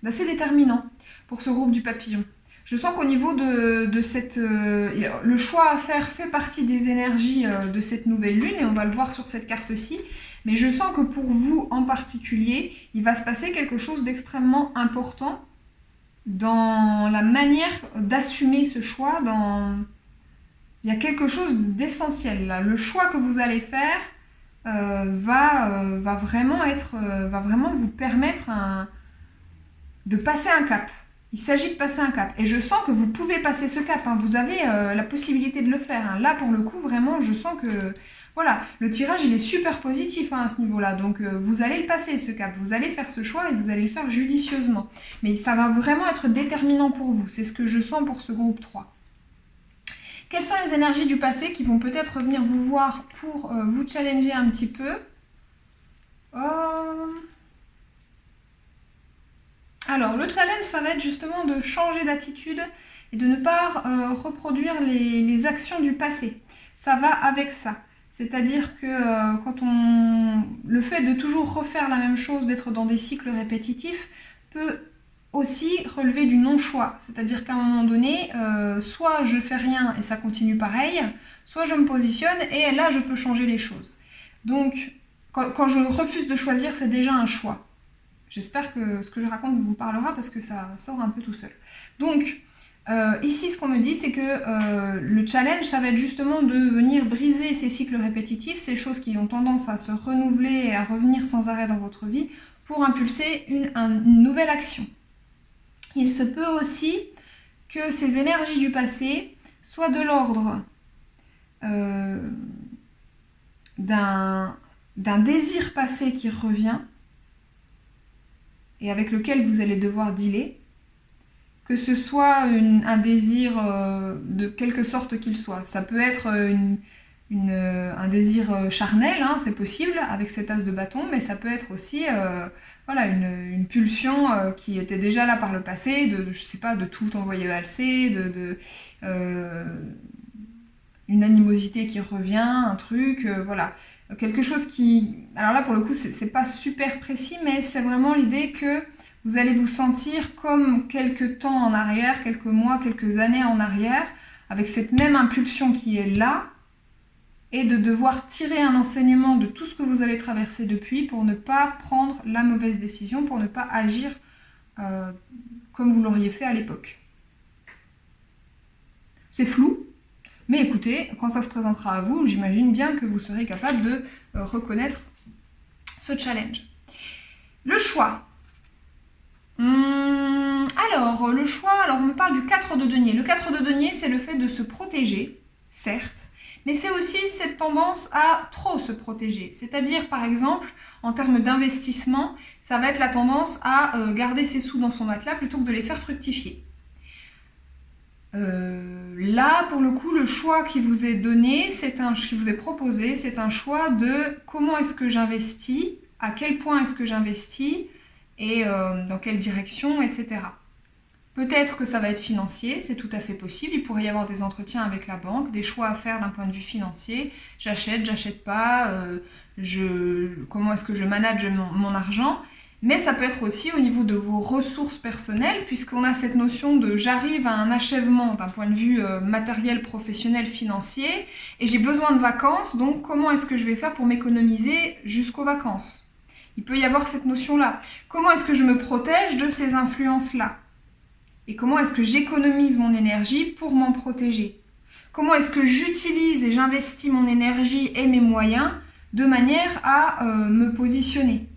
d'assez déterminant pour ce groupe du papillon. Je sens qu'au niveau de cette... le choix à faire fait partie des énergies de cette nouvelle lune, et on va le voir sur cette carte-ci, mais je sens que pour vous en particulier, il va se passer quelque chose d'extrêmement important dans la manière d'assumer ce choix. Il y a quelque chose d'essentiel là. Le choix que vous allez faire va vraiment vous permettre de passer un cap. Il s'agit de passer un cap. Et je sens que vous pouvez passer ce cap. Hein. Vous avez la possibilité de le faire. Hein. Là, pour le coup, vraiment, je sens que... Voilà, le tirage, il est super positif à ce niveau-là. Donc, vous allez le passer, ce cap. Vous allez faire ce choix et vous allez le faire judicieusement. Mais ça va vraiment être déterminant pour vous. C'est ce que je sens pour ce groupe 3. Quelles sont les énergies du passé qui vont peut-être venir vous voir pour vous challenger un petit peu Alors, le challenge, ça va être justement de changer d'attitude et de ne pas reproduire les actions du passé. Ça va avec ça. C'est-à-dire que le fait de toujours refaire la même chose, d'être dans des cycles répétitifs, peut aussi relever du non-choix. C'est-à-dire qu'à un moment donné, soit je fais rien et ça continue pareil, soit je me positionne et là, je peux changer les choses. Donc, quand je refuse de choisir, c'est déjà un choix. J'espère que ce que je raconte vous parlera parce que ça sort un peu tout seul. Donc, ici, ce qu'on me dit, c'est que le challenge, ça va être justement de venir briser ces cycles répétitifs, ces choses qui ont tendance à se renouveler et à revenir sans arrêt dans votre vie, pour impulser une nouvelle action. Il se peut aussi que ces énergies du passé soient de l'ordre d'un désir passé qui revient et avec lequel vous allez devoir dealer, que ce soit un désir de quelque sorte qu'il soit. Ça peut être un désir charnel, hein, c'est possible, avec cet as de bâton, mais ça peut être aussi une pulsion qui était déjà là par le passé, je sais pas, de tout envoyer valser, une animosité qui revient, un truc, voilà. Quelque chose qui... Alors là, pour le coup, c'est pas super précis, mais c'est vraiment l'idée que vous allez vous sentir comme quelques temps en arrière, quelques mois, quelques années en arrière, avec cette même impulsion qui est là, et de devoir tirer un enseignement de tout ce que vous avez traversé depuis pour ne pas prendre la mauvaise décision, pour ne pas agir comme vous l'auriez fait à l'époque. C'est flou. Mais écoutez, quand ça se présentera à vous, j'imagine bien que vous serez capable de reconnaître ce challenge. Le choix. Alors, le choix, on me parle du 4 de denier. Le 4 de denier, c'est le fait de se protéger, certes, mais c'est aussi cette tendance à trop se protéger. C'est-à-dire, par exemple, en termes d'investissement, ça va être la tendance à garder ses sous dans son matelas plutôt que de les faire fructifier. Là, pour le coup, le choix qui vous est donné, qui vous est proposé, c'est un choix de comment est-ce que j'investis, à quel point est-ce que j'investis et dans quelle direction, etc. Peut-être que ça va être financier, c'est tout à fait possible. Il pourrait y avoir des entretiens avec la banque, des choix à faire d'un point de vue financier. J'achète pas, comment est-ce que je manage mon argent. Mais ça peut être aussi au niveau de vos ressources personnelles, puisqu'on a cette notion de j'arrive à un achèvement d'un point de vue matériel, professionnel, financier, et j'ai besoin de vacances, donc comment est-ce que je vais faire pour m'économiser jusqu'aux vacances? Il peut y avoir cette notion-là. Comment est-ce que je me protège de ces influences-là? Et comment est-ce que j'économise mon énergie pour m'en protéger? Comment est-ce que j'utilise et j'investis mon énergie et mes moyens de manière à me positionner?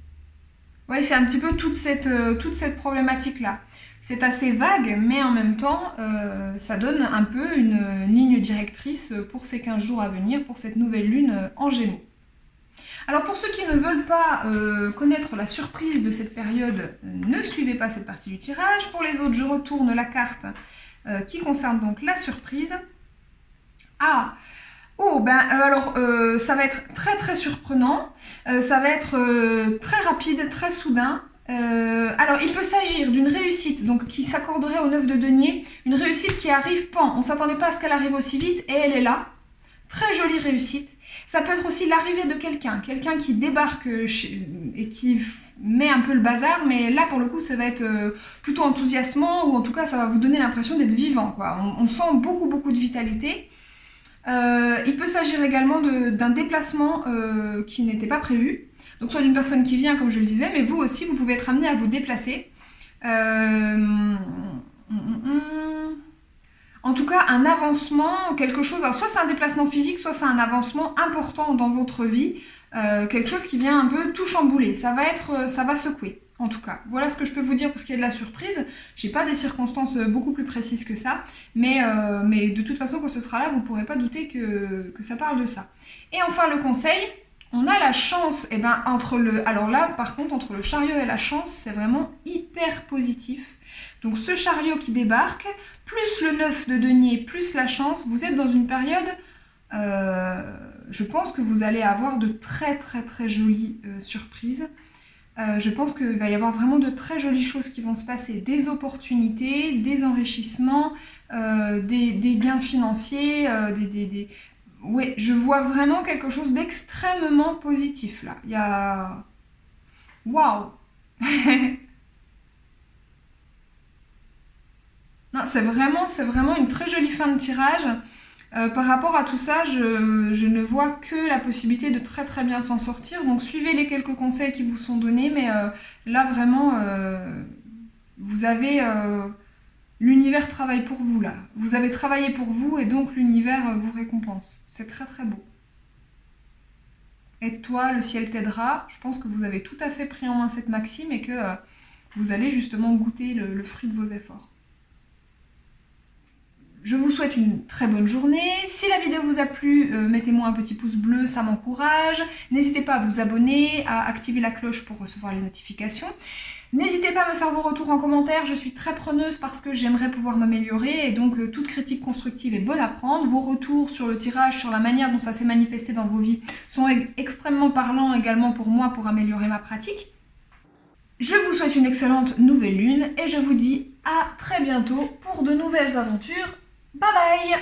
Ouais, c'est un petit peu toute cette problématique-là. C'est assez vague, mais en même temps, ça donne un peu une ligne directrice pour ces 15 jours à venir, pour cette nouvelle lune en Gémeaux. Alors pour ceux qui ne veulent pas connaître la surprise de cette période, ne suivez pas cette partie du tirage. Pour les autres, je retourne la carte qui concerne donc la surprise. Ah! Oh, ça va être très très surprenant, ça va être très rapide, très soudain. Alors, il peut s'agir d'une réussite donc, qui s'accorderait au 9 de denier, une réussite qui arrive pan. On ne s'attendait pas à ce qu'elle arrive aussi vite et elle est là. Très jolie réussite. Ça peut être aussi l'arrivée de quelqu'un qui débarque et qui met un peu le bazar, mais là pour le coup ça va être plutôt enthousiasmant ou en tout cas ça va vous donner l'impression d'être vivant, quoi. On sent beaucoup beaucoup de vitalité. Il peut s'agir également d'un déplacement qui n'était pas prévu, donc soit d'une personne qui vient comme je le disais, mais vous aussi vous pouvez être amené à vous déplacer. En tout cas un avancement, quelque chose, alors soit c'est un déplacement physique, soit c'est un avancement important dans votre vie, quelque chose qui vient un peu tout chambouler, ça va secouer. En tout cas, voilà ce que je peux vous dire pour ce qui est de la surprise. J'ai pas des circonstances beaucoup plus précises que ça, mais de toute façon, quand ce sera là, vous ne pourrez pas douter que ça parle de ça. Et enfin, le conseil, on a la chance, alors là, par contre, entre le chariot et la chance, c'est vraiment hyper positif. Donc ce chariot qui débarque, plus le 9 de denier, plus la chance, vous êtes dans une période, je pense que vous allez avoir de très très très jolies surprises. Je pense qu'il va y avoir vraiment de très jolies choses qui vont se passer, des opportunités, des enrichissements, des gains financiers, Ouais, je vois vraiment quelque chose d'extrêmement positif là. Il y a... Waouh! Non, c'est vraiment une très jolie fin de tirage. Par rapport à tout ça, je ne vois que la possibilité de très très bien s'en sortir. Donc suivez les quelques conseils qui vous sont donnés, mais là vraiment, vous avez... l'univers travaille pour vous là. Vous avez travaillé pour vous et donc l'univers vous récompense. C'est très très beau. Aide-toi, le ciel t'aidera. Je pense que vous avez tout à fait pris en main cette maxime et que vous allez justement goûter le fruit de vos efforts. Je vous souhaite une très bonne journée. Si la vidéo vous a plu, mettez-moi un petit pouce bleu, ça m'encourage. N'hésitez pas à vous abonner, à activer la cloche pour recevoir les notifications. N'hésitez pas à me faire vos retours en commentaire, je suis très preneuse parce que j'aimerais pouvoir m'améliorer et donc toute critique constructive est bonne à prendre. Vos retours sur le tirage, sur la manière dont ça s'est manifesté dans vos vies sont extrêmement parlants également pour moi pour améliorer ma pratique. Je vous souhaite une excellente nouvelle lune et je vous dis à très bientôt pour de nouvelles aventures. Bye bye!